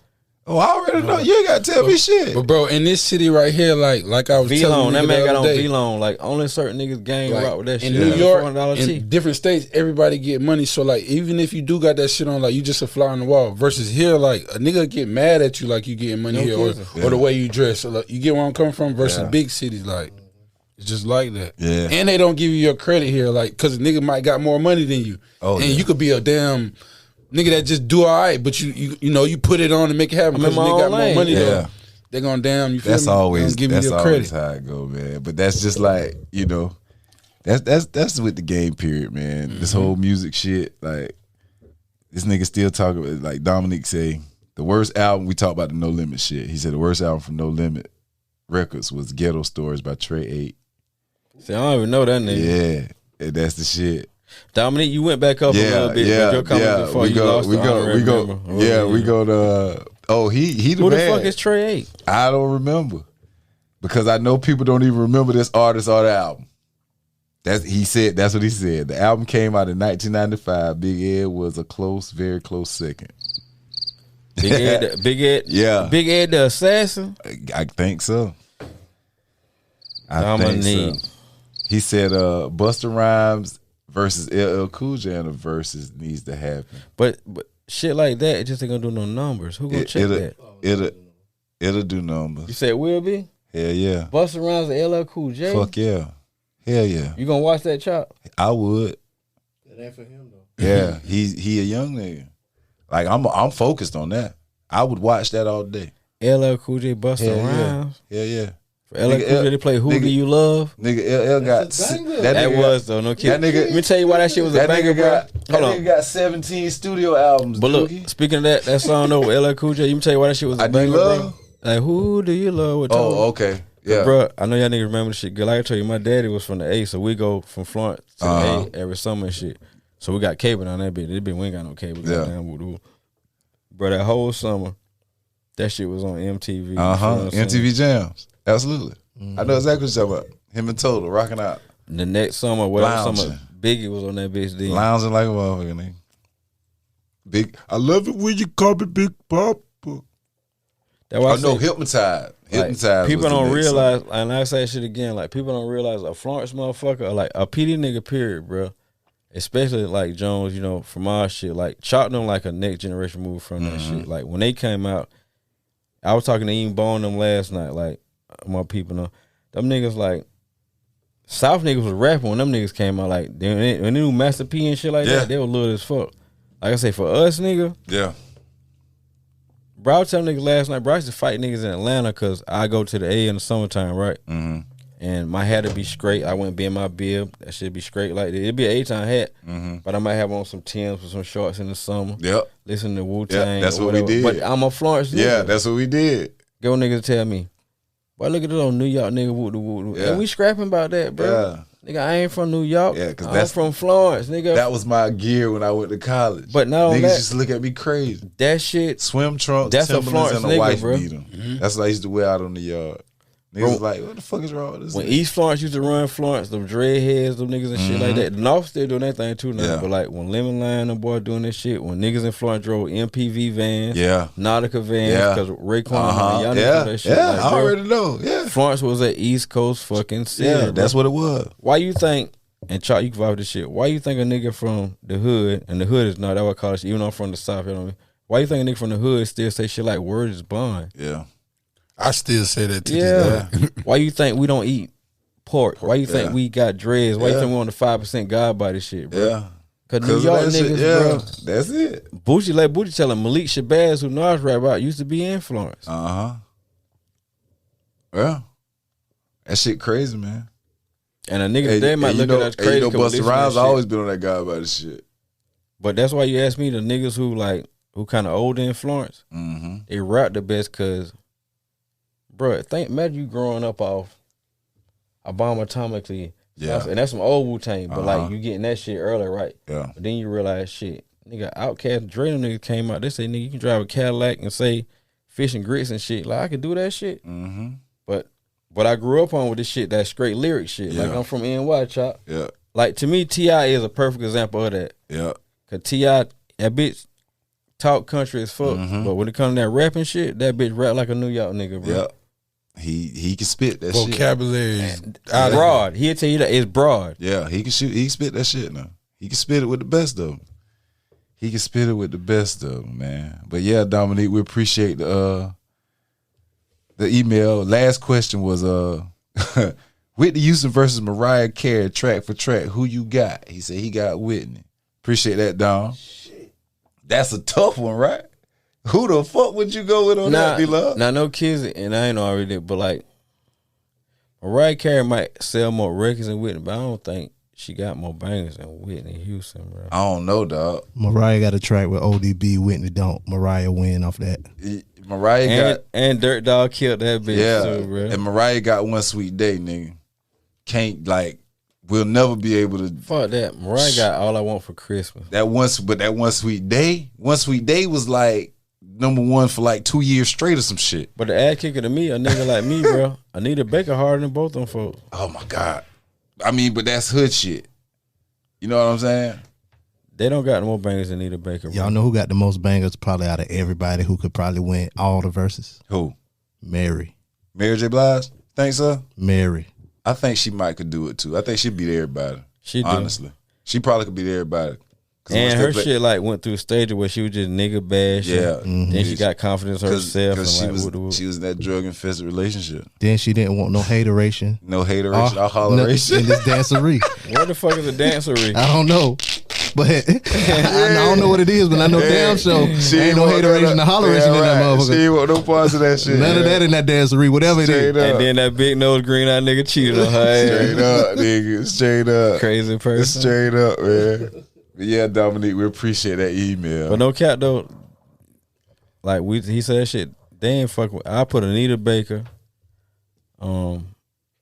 Oh, I already know. You ain't got to tell me shit. But bro, in this city right here, like I was telling you that man got on day, V-Long. Like only certain niggas gang rock with that shit. In New York, in in different states, everybody get money. So like, even if you do got that shit on, like you just a fly on the wall. Versus here, like a nigga get mad at you like you getting money here, or the way you dress. So like, you get where I'm coming from. Versus big cities, like it's just like that. Yeah, and they don't give you your credit here, like because a nigga might got more money than you. And you could be a damn nigga that just do all right, but you know you put it on and make it happen because nigga got more money though. They gonna damn you. Feel that's me? Always give that's you your always credit. how it go, man. But that's just like that's with the game period, man. This whole music shit, like this nigga still talking about, like Dominique say, the worst album. We talk about the No Limit shit. He said the worst album from No Limit Records was Ghetto Stories by Trey 8. See, I don't even know that nigga. Yeah, that's the shit. Dominique, you went back up a little bit. Your comments before you lost we go to. Oh, he the Who man. the fuck is Trey 8? I don't remember because I know people don't even remember this artist or the album. That's what he said. The album came out in 1995. Big Ed was a very close second. Big Ed, yeah. Big Ed the assassin. I think so. Dominique. So. He said, Busta Rhymes versus LL Cool J in the verses needs to happen. But shit like that, it just ain't gonna do no numbers. Who gonna check that? It'll do numbers. You said it will be? Hell yeah. Busta Rhymes and LL Cool J? Fuck yeah. Hell yeah. You gonna watch that, Chop? I would. It ain't for him though. Yeah, he a young nigga. Like I'm focused on that. I would watch that all day. LL Cool J, Busta Rhymes. Yeah, yeah. For LL Cool J, they play Who Do You Love? Nigga, LL got that was though. No kid. Let me tell you why that shit was a banger, bro. Hold on. Nigga got 17 studio albums. But look, Doogie. speaking of that song though with LL Cool J, let me tell you why that shit was a banger, bro. Like Who Do You Love? With okay. Yeah. Bro, I know y'all niggas remember the shit good. Like I told you, my daddy was from the A, so we go from Florence to the A every summer and shit. So we got cable on that bitch. This bitch, we ain't got no cable. Yeah. Bro, that whole summer, that shit was on MTV. MTV Jams. Absolutely. I know exactly what you're talking about. Him and Total rocking out. The next summer, whatever Lounging. summer, Biggie was on that bitch then. Lounging like a motherfucker, nigga. Big. I love it when you call me Big Papa. That's why I no, say, Hypnotized. like, Hypnotized. people was the don't next realize, song. and I say that shit again, like, people don't realize a Florence motherfucker, or like a PD nigga, period, bro. Especially like Jones, you know, from our shit. Like, Chalk them like a next generation move from that shit. Like, when they came out, I was talking to Ian Bone them last night, like, my people know. Them niggas, like, South niggas was rapping when them niggas came out. Like, when they knew Master P and shit like that, they were little as fuck. Like I say, for us, nigga, Yeah. bro, I was telling niggas last night, bro, I used to fight niggas in Atlanta because I go to the A in the summertime, right? Mm-hmm. And my hat would be straight. I wouldn't be in my bib. That shit be straight like that. It'd be an A-time hat, but I might have on some Timbs with some shorts in the summer. Yep. Listen to Wu-Tang. Yeah, that's or what we whatever. did. But I'm a Florence nigga. Yeah, that's what we did. Go niggas tell me, boy, look at this old New York nigga, woo. Yeah. And we scrapping about that, bro. Yeah. Nigga, I ain't from New York. Yeah, 'cause I'm that's- from Florence, nigga. That was my gear when I went to college. But not only niggas that- used to look at me crazy. that shit, Swim trunks, That's a Timberlands, and Florence a nigga, wife bro. beater. That's what I used to wear out on the yard. Niggas was like, what the fuck is wrong with this? when nigga? East Florence used to run Florence, them dreadheads, them niggas and shit like that. The North still doing that thing too now. Yeah. But like when Lemon Line, them boy doing that shit, when niggas in Florence drove MPV vans, Yeah. Nautica vans, Yeah. because Raekwon, y'all Yeah. niggas do that shit. Yeah, like, I bro, already know. Yeah. Florence was an East Coast fucking city. Yeah, bro. that's what it was. Why you think, and Chuck, you can vibe this shit, why you think a nigga from the hood, and the hood is not, that's what I call it, even though I'm from the South, you know what I mean? Why you think a nigga from the hood still say shit like word is bond? Yeah. I still say that to Yeah. this day. Why you think we don't eat pork? Why you think Yeah. we got dreads? Why you Yeah. think we on the 5% God body shit, bro? Yeah. Cause New of York that niggas, shit, yeah. bro. That's it. Booty telling Malik Shabazz, who Nas rap about, used to be in Florence. Uh-huh. Yeah. That shit crazy, man. And a nigga today might look at us crazy. You know, 'cause we Busta listen to that Rhymes shit. always been on that guy about this shit. But that's why you ask me, the niggas who kind of older in Florence, they rap the best because, bro, imagine you growing up off a bomb atomically. Yeah. And that's some old Wu-Tang, but like you getting that shit early, right? Yeah. But then you realize, shit, nigga, Outkast, Dre, them niggas came out. They say, nigga, you can drive a Cadillac and say fish and grits and shit. Like, I could do that shit. Mm-hmm. But what I grew up on with this shit, that straight lyric shit. Like, Yeah. I'm from NY, chop. Yeah. Like, to me, T.I. is a perfect example of that. Yeah. Because T.I., that bitch talk country as fuck. But when it comes to that rapping shit, that bitch rap like a New York nigga, bro. Yeah. He can spit that shit. Vocabulary is out of Broad. He'll tell you that it's broad. Yeah, he can shoot. He can spit that shit now. He can spit it with the best of them. He can spit it with the best of them, man. But yeah, Dominique, we appreciate the email. Last question was Whitney Houston versus Mariah Carey, track for track. Who you got? He said he got Whitney. Appreciate that, Dom. Shit. That's a tough one, right? Who the fuck would you go with on that, D-Love? Nah, no kids, and I ain't know already, but like, Mariah Carey might sell more records than Whitney, but I don't think she got more bangers than Whitney Houston, bro. I don't know, dog. Mariah got a track with ODB. Whitney don't. Mariah win off that. Mariah got and Dirt Dog killed that bitch too, bro. and Mariah got One Sweet Day, nigga. Can't we'll never be able to. Fuck that. Mariah got All I Want for Christmas. But that One Sweet Day was like number one for like 2 years straight or some shit. But the ad kicker to me, a nigga like me, bro, Anita Baker harder than both of them folks. Oh my God. I mean, but that's hood shit. You know what I'm saying? They don't got no more bangers than Anita Baker, bro. Y'all know who got the most bangers probably out of everybody who could probably win all the verses? Who? Mary. Mary J. Blige? Think so? Mary. I think she might could do it too. I think she'd beat everybody. She do. honestly. She probably could beat everybody. 'Cause And once her they play- shit like went through a stage where she was just nigga bash. Yeah. Then she got confidence in herself. Because and she was in that drug infested relationship. Then she didn't want no hateration. No hateration, all In holleration. this dancery. Where the fuck is the dancery? I don't know. But I don't know what it is, but I know damn sure ain't no hateration or holleration in that motherfucker. She ain't want no parts of that shit. None of that in that dancery, whatever it is. Straight up. And then that big nose green eyed nigga cheated on her. Straight up, nigga. Straight up. Crazy person. Straight up, man. But yeah, Dominique, we appreciate that email. But no cap though. Like he said that shit. They ain't fuck with. I put Anita Baker,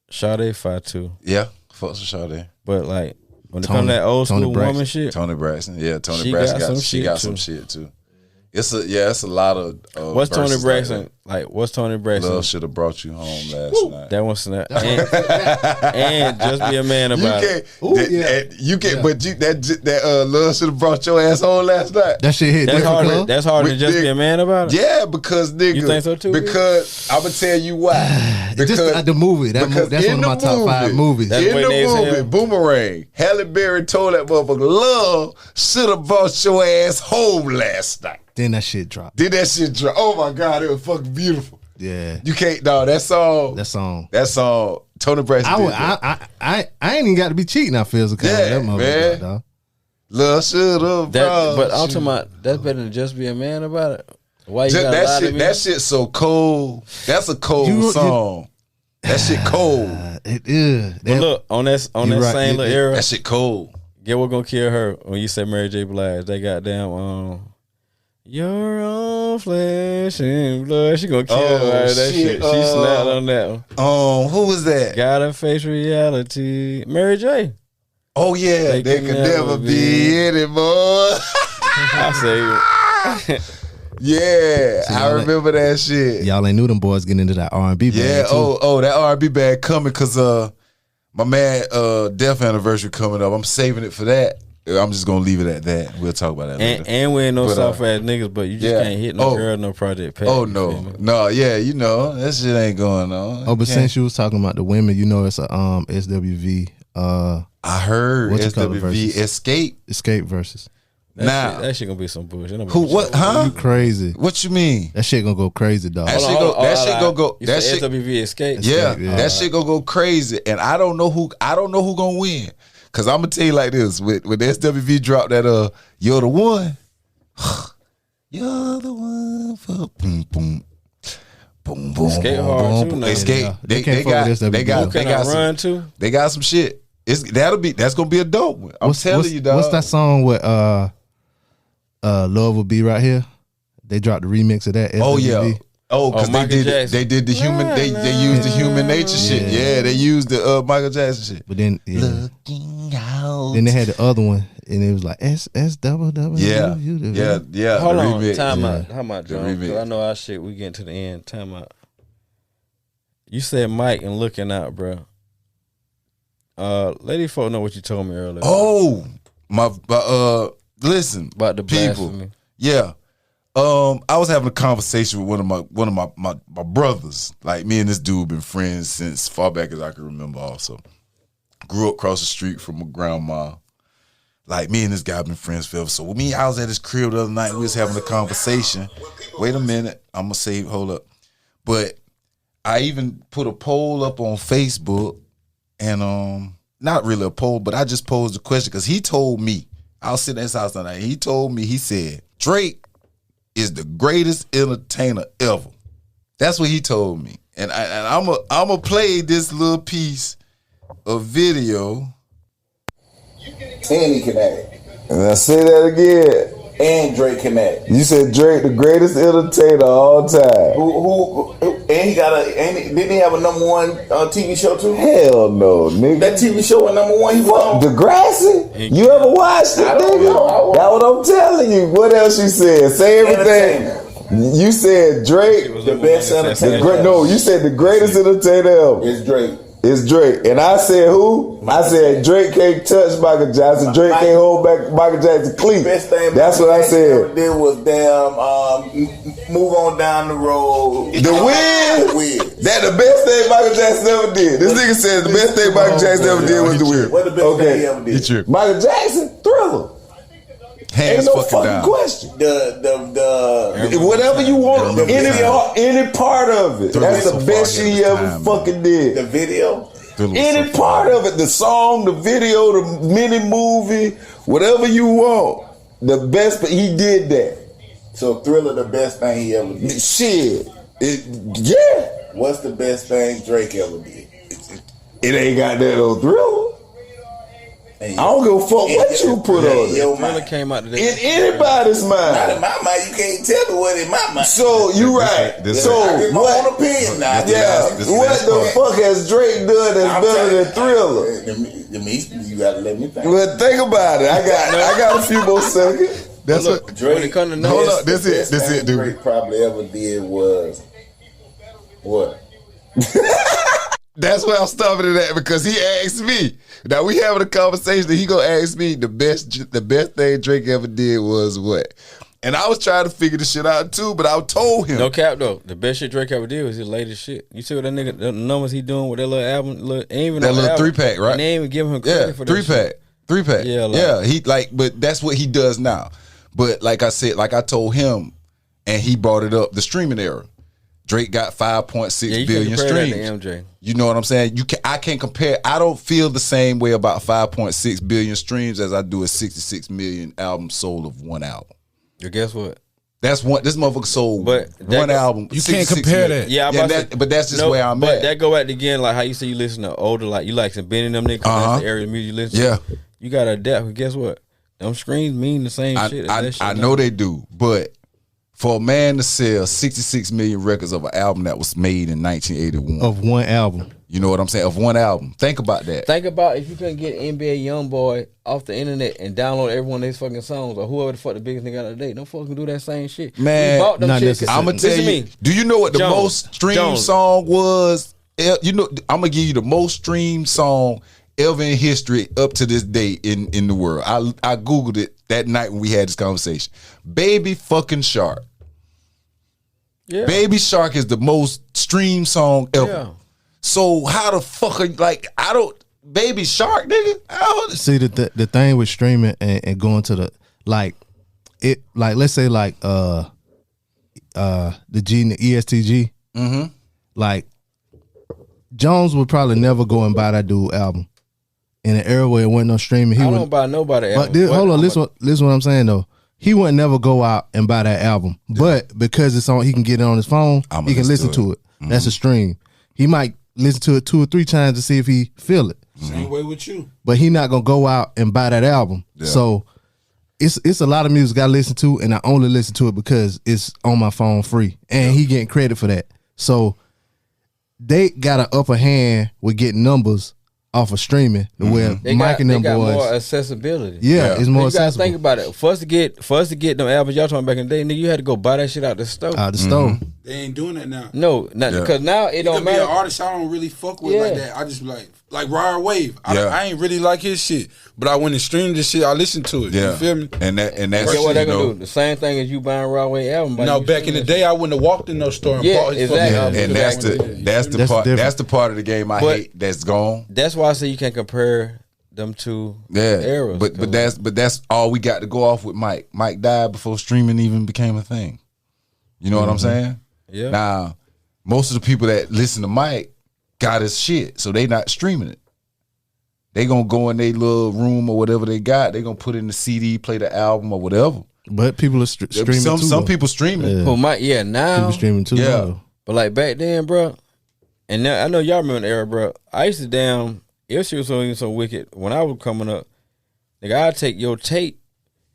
Sade fire too. Yeah, fuck with Sade. But like when it comes to that old school woman shit, Tony Braxton, yeah, Tony she Braxton got some she shit got too. some shit too. It's a lot of. What's Tony verses Braxton? Like What's Tony Braxton? Love should have brought you home last night. That one's snap. And just be a man about it. You can't. But that love should have brought your ass home last night. That shit hit That's different, harder. club. That's harder than just be a man about it. Yeah, because nigga. You think so too? Because I'm gonna tell you why. Because Just the movie. That's one of my top 5 movies. That's in way the they movie, say. Boomerang, Halle Berry told that motherfucker, "Love should have brought your ass home last night." Then that shit dropped. Did that shit drop? Oh my god, it was fucking beautiful. Yeah. You can't, dog. That song. Tony Braxton. I ain't even got to be cheating. I feel so kind of that motherfucker, man. dog. Love should have. But I'm talking about that's better than just be a man about it. Why you got that shit? That shit so cold. That's a cold song. That shit cold. It is. But look on that same little era. That shit cold. Get what gonna kill her when you say Mary J. Blige? They goddamn your own flesh and blood. She gonna kill her. That shit. She snapped on that one. Who was that? Gotta face reality. Mary J. Oh yeah, they could never be anymore. I say. Yeah, I remember that shit. Y'all ain't knew them boys getting into that R&B bag. Yeah, too. that R&B bag coming because my man death anniversary coming up. I'm saving it for that. I'm just gonna leave it at that. We'll talk about that later. And we ain't no soft ass niggas, but you just can't hit no girl, no Project Pat. Oh no, yeah, you know that shit ain't going on. Oh, but since you was talking about the women, you know it's a SWV. I heard SWV Escape versus. That shit gonna be some bullshit. Who? What? Huh? You crazy? What you mean? That shit gonna go crazy, dog. That shit gonna go. That shit SWV Escape. Yeah, that shit gonna go crazy, and I don't know who gonna win. Cause I'm gonna tell you like this: when SWV dropped that, you're the one, you're the one for boom boom. Boom boom. Skate hard too. Escape. They got some shit. That's gonna be a dope one. I'm telling you, dog. What's that song with Love Will Be Right Here? They dropped the remix of that. SWV. Oh yeah. Oh, because they did the human they used the human nature shit. Yeah, they used the Michael Jackson shit. But then looking out. Then they had the other one and it was like SSWW. Yeah. Hold on, remix. time out, John. Cause I know our shit. We getting to the end. Time out. You said Mike and looking out, bro. Lady folk know what you told me earlier. Oh, listen about the people. Blasphemy. Yeah. I was having a conversation with one of my brothers. Like me and this dude been friends since far back as I can remember. Also, grew up across the street from my grandma. Like me and this guy been friends forever. So with me, I was at his crib the other night. We was having a conversation. Wait a minute, I'm gonna say, hold up. But I even put a poll up on Facebook, and not really a poll, but I just posed a question because he told me. I was sitting at his house that night. He told me, he said, Drake is the greatest entertainer ever. That's what he told me. And I'm gonna play this little piece of video. And he can act. And I say that again. And Drake can act. You said Drake the greatest entertainer of all time. Who and he didn't he have a number one TV show too? Hell no, nigga. That TV show was number one. He won. Degrassi? You ever watched it, nigga? That's what I'm telling you. What else you said? Say everything. You said Drake the best entertainer. No, you said the greatest entertainer ever. It's Drake. It's Drake. And I said who? I said Drake can't touch Michael Jackson. Drake can't hold back Michael Jackson clean. That's what I said. Did was move on down the road. The Wiz. That the best thing Michael Jackson ever did. This nigga said the best thing Michael Jackson ever did was the Wiz. What the best thing he ever did? Michael Jackson, Thriller. Hands ain't no fucking down. Question. The whatever you want, any part of it. That's the best shit he ever fucking did. The video, any part of it, the song, the video, the mini movie, whatever you want. The best, but he did that. So Thriller, the best thing he ever did. Shit, yeah. What's the best thing Drake ever did? It ain't got that on Thriller. I don't give a fuck what you put on it. Thriller came out today. In anybody's mind. Not in my mind. You can't tell me what in my mind. So you right. So I get my what? own opinion now. What the fuck has Drake done that's better than Thriller? You gotta let me think. Well, think about it. I got a few more seconds. That's what Drake. When it come to Hold numbers, up, this it, dude. Drake probably ever did was what? That's why I'm stopping it at, because he asked me. Now we having a conversation that he gonna ask me the best thing Drake ever did was what? And I was trying to figure this shit out too, but I told him. no cap though. The best shit Drake ever did was his latest shit. You see what that nigga, the numbers he doing with that little album, ain't even That on the little album. 3-pack, right? And they ain't even giving him credit for that 3-pack. shit. 3-pack. Yeah, like- yeah. He but that's what he does now. But like I said, like I told him, and he brought it up, the streaming era. Drake got 5.6 Yeah, you billion can compare streams. that to MJ. You know what I'm saying? I can't compare. I don't feel the same way about 5.6 billion streams as I do a 66 million album sold of one album. But guess what? That's one. This motherfucker sold But one album. You can't 66 compare million. that. Yeah, but that's just where I'm but at. that go back again, like how you say you listen to older, like you like some Benny and them niggas. That's the area of music you listen Yeah. to. You gotta adapt. But guess what? Them screens mean the same shit. as that shit I now. know they do, but for a man to sell 66 million records of an album that was made in 1981, Of one album. you know what I'm saying? Of one album. Think about that. Think about if you couldn't get NBA YoungBoy off the internet and download every one of his fucking songs, or whoever the fuck the biggest nigga out of the day. Them folks can do that same shit. Man, We bought them not shit. necessarily. I'm gonna tell Listen to you. me. Do you know what the Jones, most streamed Jones. song was? You know, I'm gonna give you the most streamed song ever in history up to this day in the world. I googled it that night when we had this conversation. Baby fucking Shark. Yeah. Baby Shark is the most streamed song ever. Yeah. So how the fuck are you, like, I don't, Baby Shark, nigga? I don't, See the thing with streaming and going to the like let's say like the G and the ESTG. Mm-hmm. Like Jones would probably never go and buy that dude album. In an era where it wasn't no streaming, he I would. don't buy nobody. But hold on, listen what I'm saying though. He would never go out and buy that album, but because it's on, he can get it on his phone. I'ma He can listen listen to it. That's a stream. He might listen to it 2 or 3 times to see if he feel it, Same way with you. but he not gonna go out and buy that album. Yeah. So it's a lot of music I listen to, and I only listen to it because it's on my phone free, and he getting credit for that. So they got an upper hand with getting numbers off of streaming, the where Mike and them got boys. more accessibility. Yeah, it's more You gotta accessible. think about it. For us to get them albums y'all talking back in the day, nigga, you had to go buy that shit out the store. Out the store. They ain't doing that now. No, not Yeah. because now it You don't could be an matter. artist I don't really fuck with Yeah. like that. I just be like Ryan Wave. Yeah. I ain't really like his shit, but I went and streamed this shit. I listened to it. yeah. You feel me? And that's, Get what they you gonna know, do? The same thing as you buying Broadway album. but No, you back in streaming the that day, I wouldn't have walked in no store and Yeah, bought his exactly. fucking album. and that's the That's part different. that's the part of the game I But- hate that's gone. That's why I say you can't compare them two Yeah, eras. but that's all we got to go off with Mike. Mike died before streaming even became a thing. You know what I'm saying? Yeah. Now, most of the people that listen to Mike got his shit, so they not streaming it. They gonna go in their little room or whatever they got. They gonna put in the CD, play the album or whatever. But people are streaming too. Some though. people streaming. Yeah. Who might now. People streaming too. Yeah. though. But like back then, bro, and now I know y'all remember the era, bro. I used to if she was so wicked when I was coming up, nigga, I'd take your tape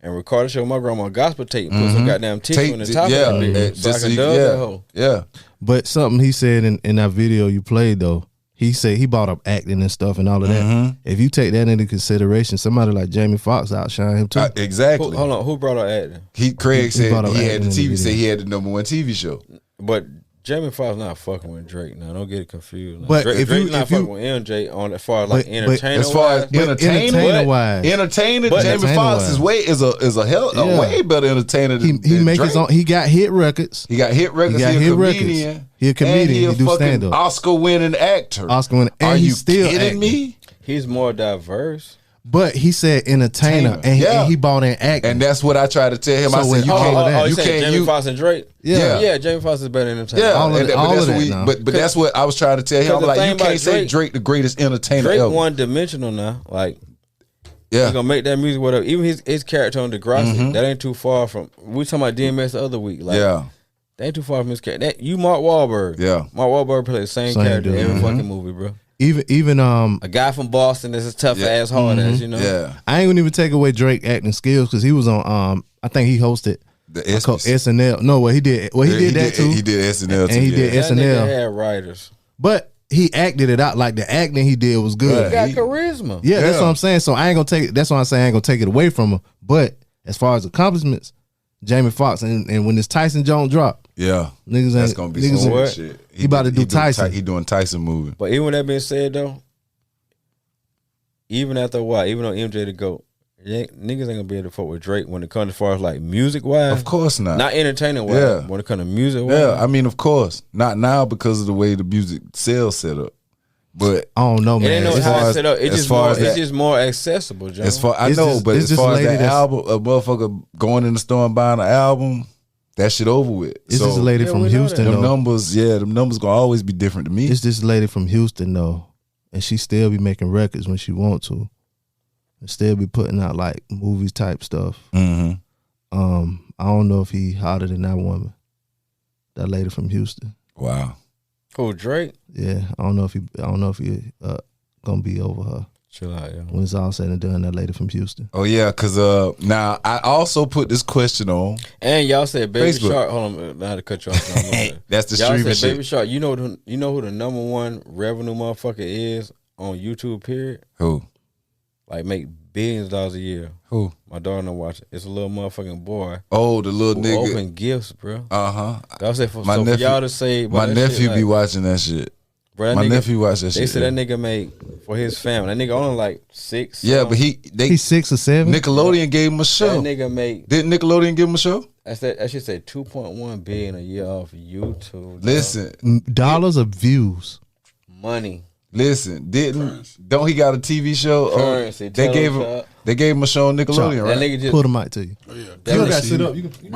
and record a show with my grandma gospel tape and put some goddamn tissue on the top yeah, of that bitch so I just can so dub that hoe. yeah. But something he said in that video you played though, he said he brought up acting and stuff and all of that. If you take that into consideration, somebody like Jamie Foxx outshine him too. Exactly. Hold on, who brought out acting? Craig He said brought up he had acting the in the TV. Say video. he had the #1 TV show. But Jamie Foxx not fucking with Drake now. Don't get it confused. Now. But Drake, if Drake's you- not if you- fucking with MJ on as far as like But- entertainment. As far as entertainer-wise. entertainer, But Jamie Foxx is a Yeah. way better entertainer He than make Drake. his own. He got hit records. He got hit records. He got He a hit comedian. records. He a comedian. And he a He do fucking stand-up. Oscar-winning actor. Oscar-winning- and Are he's you still kidding acting. me? He's more diverse. But he said entertainer, and Yeah. he bought in acting. And that's what I tried to tell him. So I when said, you all can't. of that- you You saying can't. Jamie You, Foxx and Drake? Yeah. yeah. Jamie Foxx is better than entertainer. yeah, all of and- that- but all that's of what that we. now. But that's what I was trying to tell him. 'Cause I'm the like, thing you about can't say Drake- Drake the greatest entertainer Drake ever. one dimensional now. Like Yeah, he gonna make that music whatever. Even his character on Degrassi, that ain't too far from. We talking about DMS the other week. Like, yeah. that ain't too far from his character. You Mark Wahlberg. Yeah. Mark Wahlberg played the same Same character dude. in every fucking movie, bro. even A guy from Boston is a tough ass hard ass, you know. Yeah. I ain't gonna even take away Drake acting skills because he was on I think he hosted The SNL. No, well he did that too. He did SNL too. And he did That nigga SNL. had writers. But he acted it out. Like the acting he did was good. He got he- charisma. Yeah, that's what I'm saying. So I ain't gonna take it. That's why I say I ain't gonna take it away from him. But as far as accomplishments, Jamie Foxx and when this Tyson Jones drop, Yeah. niggas That's ain't gonna be niggas some what? shit. He about to do Tyson. He doing Tyson movie. But even with that being said though, even after a while, even though MJ the GOAT, niggas ain't gonna be able to fuck with Drake when it comes as far as like music wise. Of course not. Not entertaining wise. Yeah. When it comes to music wise. Yeah, I mean, of course, not now because of the way the music sales set up. But I don't know, It man. ain't no as how far it's as- set up. It's as just far more. as It's that- just more accessible, John. as far I It's know, just- but it's as just a far as lady the that's- album, a motherfucker going in the store and buying an album, that shit over with. It's so this lady Yeah, from we know Houston that. them though. numbers, them numbers gonna always be different to me. It's this lady from Houston though, and she still be making records when she want to, and still be putting out like movies type stuff. Mm-hmm. I don't know if he hotter than that woman, that lady from Houston. Wow. Who, Drake? Yeah, I don't know if he gonna be over her Chill out, yo. when it's all said and done. That lady from Houston. Oh yeah, because now I also put this question on. And y'all said Baby Facebook. Shark. Hold on, not to cut you off. John. That's the Y'all streaming said Baby shit. Shark. You know who the number one revenue motherfucker is on YouTube. Period. Who? Like make billions of dollars a year. Who? My daughter don't watch it. It's a little motherfucking boy Oh, the little who nigga. open gifts, bro. Uh-huh. I said for, My so for nephew- y'all to say, bro, My that nephew shit, be like, watching that shit. bro, that My nigga, nephew watch that They shit. said that nigga make for his family. That nigga only like 6. Yeah, but they He's 6 or 7. Nickelodeon gave him a that show. nigga make. Didn't Nickelodeon give him a show? I should say 2.1 billion a year off YouTube. dog. Listen, Dollars of views. money. don't he got a TV show? Currency, They gave him a show on Nickelodeon, That right? nigga just Put the mic to you. Oh, yeah. That Currency. gotta sit up. You can,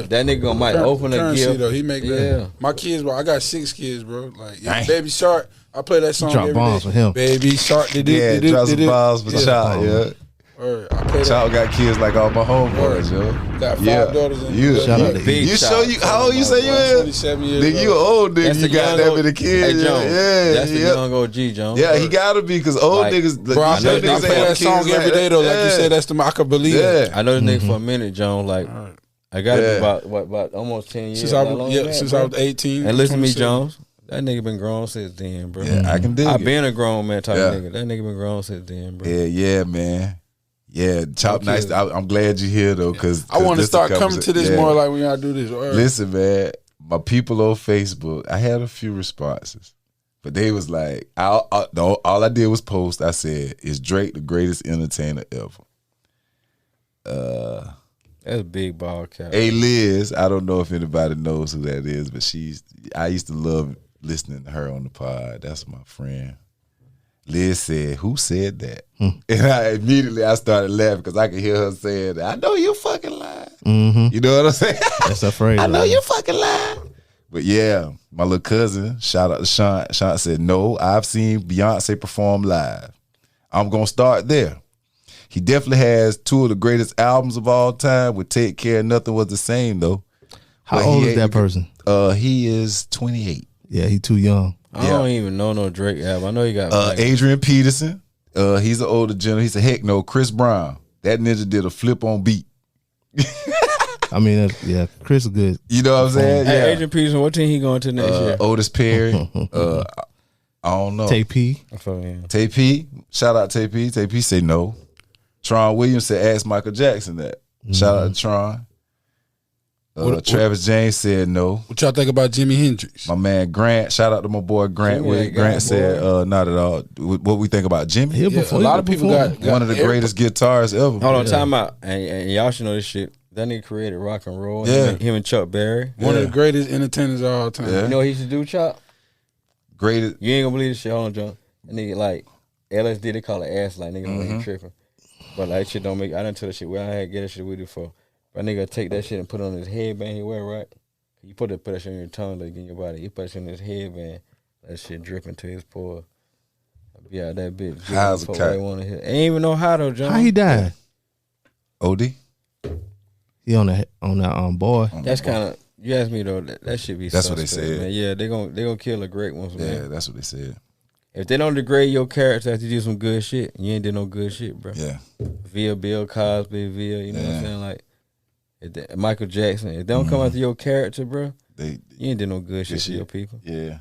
that nigga might open a Currency, gift. though. He make that. Yeah. My kids, bro. I got 6 kids, bro. Like Dang. Baby Shark. I play that song drop every bombs day. for him. Baby Shark. Yeah, drop some balls for Child, yeah. I play that. Child got kids like all my homeboys, yo. Got 5 Yeah. daughters in You, Shout out to Big you Child. show you how old you say you is? 27 years Nigga, you an old. old nigga. That's You the got young that old- many kids. Hey, Jones, Yeah, that's the yeah. young OG, Jones. Yeah, he gotta be because old Like, niggas. Bro, I young play niggas ain't that have song kids every day, though. Like you said, that's the I could believe it. Yeah. I know this nigga for a minute, Jones. Like I got Yeah. it about almost 10 years. Since Not long than that, since bro. I was 18. And listen to me, 27. Jones. That nigga been grown since then, bro. Yeah, I can dig I it. been a grown man type Yeah. nigga. That nigga been grown since then, bro. Yeah, man. Yeah, Chop Okay. Nice. I'm glad you're here though, because I want to start coming to this more like when y'all do this. Or, Listen, man, my people on Facebook, I had a few responses, but they was like, all I did was post. I said, "Is Drake the greatest entertainer ever?" That's a big ball cap. Hey Liz, I don't know if anybody knows who that is, but I used to love listening to her on the pod. That's my friend. Liz said, "Who said that?" And I started laughing because I could hear her saying, "I know you fucking lying." You know what I'm saying? That's a phrase. I know you fucking lying. But yeah, my little cousin, shout out to Sean. Sean said, "No, I've seen Beyonce perform live. I'm gonna start there. He definitely has 2 of the greatest albums of all time. With Take Care, Nothing Was the Same though. How But old he is that ain't- person? He is 28. Yeah, he too young. I don't even know no Drake album. I know he got like, Adrian Peterson. He's an older gentleman. He said, "Heck no." Chris Brown. That ninja did a flip on beat. I mean, yeah, Chris is good. You know what I'm saying? Hey, Yeah. Adrian Peterson, what team he going to next year? Otis Perry. I don't know. Tay P. I feel him. Tay P. Shout out Tay P. Tay P say no. Tron Williams said, "Ask Michael Jackson that." Shout out to Tron. Travis James said no. What y'all think about Jimi Hendrix? My man Grant. Shout out to my boy Grant. Jimmy, that Grant guy, said, "Not at all." What we think about Jimmy? He'll Yeah, a perform. lot of people got One of the greatest guitarists ever. Hold on, time out. And y'all should know this shit. That nigga created rock and roll. Yeah. Him and Chuck Berry. One of the greatest entertainers of all time. Yeah. You know what he should do, Chuck? Greatest. You ain't gonna believe this shit. Hold on, John. That nigga like LSD, they call it ass like nigga ain't tripping. But like shit don't make I didn't tell that shit where I had get that shit with it for. But nigga take that shit and put it on his headband he wear, right? You put that shit on your tongue like in your body. You put that shit on his headband, that shit dripping to his pore. Be out that bitch. How's a cat? Ain't even know how though, John. How he died? OD. He on that boy. That's kind of you asked me though. That should be. That's what they suspect, said. Man. Yeah, they gonna kill the great ones, Yeah, man. that's what they said. If they don't degrade your character after you do some good shit, you ain't did no good shit, bro. Yeah. Via Bill Cosby, you know what I'm saying? Like, Michael Jackson, if they don't come after your character, bro, you ain't did no good shit for your people. Yeah.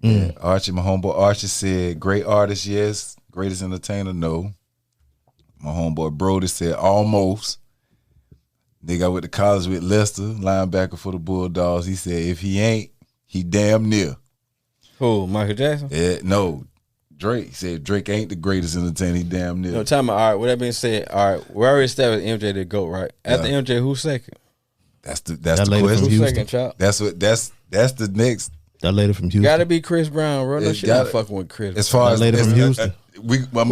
Yeah. Archie, my homeboy Archie said, great artist, yes. Greatest entertainer, no. My homeboy Brody said, almost. Nigga, I went to college with Lester, linebacker for the Bulldogs. He said, if he ain't, he damn near. Who, Michael Jackson? Yeah, no. Drake. He said Drake ain't the greatest entertainer, he damn near. No, time out. All right, with that being said, all right, we already established MJ the GOAT, right? After MJ, who's second? That's the lady question. from Who's Houston. second, Chop? That's the next. That lady from Houston. Gotta be Chris Brown, bro. No It's shit, not gotta- fucking with Chris. As far That as lady from Houston. Who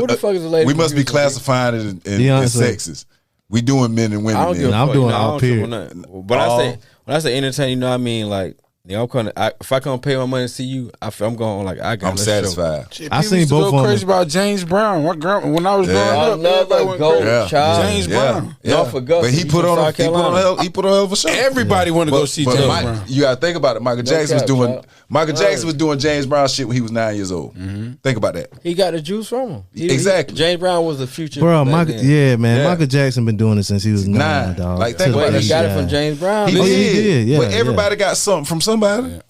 the fuck is the lady We from must be Houston? classifying it in Beyonce. sexes. We doing men and women. I don't give a now. I'm fuck. doing I all don't trip period. with nothing. But when I say entertain, you know what I mean? Like, I'm gonna, if I come pay my money to see you, I'm going like I got. I'm satisfied. Shit, I people seen used to both go of them. crazy about James Brown. When I was growing up, Another everybody went GOAT, crazy. child. James Brown. Norfolk Gus, But he put on a hell of a show. Everybody want to go see James Brown. You gotta think about it. Michael Jackson was cap, doing child. Michael Jackson was doing James Brown shit when he was 9 years old. Think about that. He got the juice from him. Exactly. James Brown was the future. Bro, back Michael, then. yeah, man. Yeah. Michael Jackson been doing it since he was 9, dog. Like, think To about the it. He got it age, from yeah. James Brown. He man. did, yeah, But yeah. everybody got something from somebody.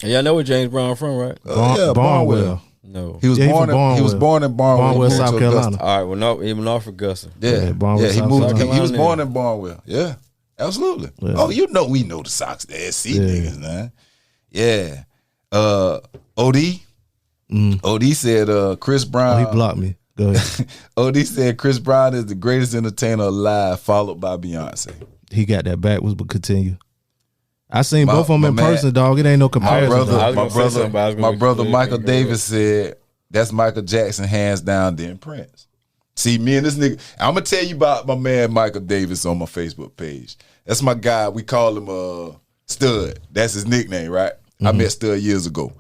And y'all know where James Brown from, right? Barnwell. No. He was Yeah, he born. from He was born in Barnwell, Barnwell, moved South to Carolina. Augusta. All right, well, no, even Norfolk Gus. Yeah, Barnwell, yeah. He South moved. Carolina. He was born in Barnwell. Yeah, absolutely. Yeah. Oh, we know the Sox, the SC Yeah. niggas, man. Yeah. OD. OD said Chris Brown. He blocked me. Go ahead. OD said Chris Brown is the greatest entertainer alive, followed by Beyonce. He got that backwards, but continue. I seen both of them my in man- person, dog. It ain't no comparison. My brother Michael Davis said that's Michael Jackson hands down, then Prince. See, me and this nigga, I'm gonna tell you about my man Michael Davis on my Facebook page. That's my guy. We call him Stud. That's his nickname, right? I met Stud years ago.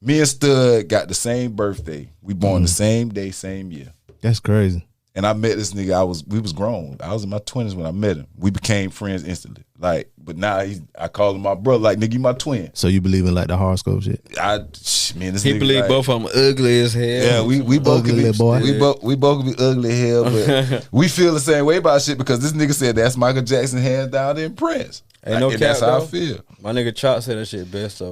Me and Stud got the same birthday. We born the same day, same year. That's crazy. And I met this nigga. We was grown. I was in my 20s when I met him. We became friends instantly. Like, but now I call him my brother. Like, nigga, you my twin. So you believe in like the horoscope shit? Man, this He nigga, believe like, both of them ugly as hell. Yeah, we both Ugly can be, boy. we both can be ugly as hell, but we feel the same way about shit because this nigga said that's Michael Jackson hands down in Prince. Ain't no and cap, that's how I though. feel. My nigga Chop said that shit best. So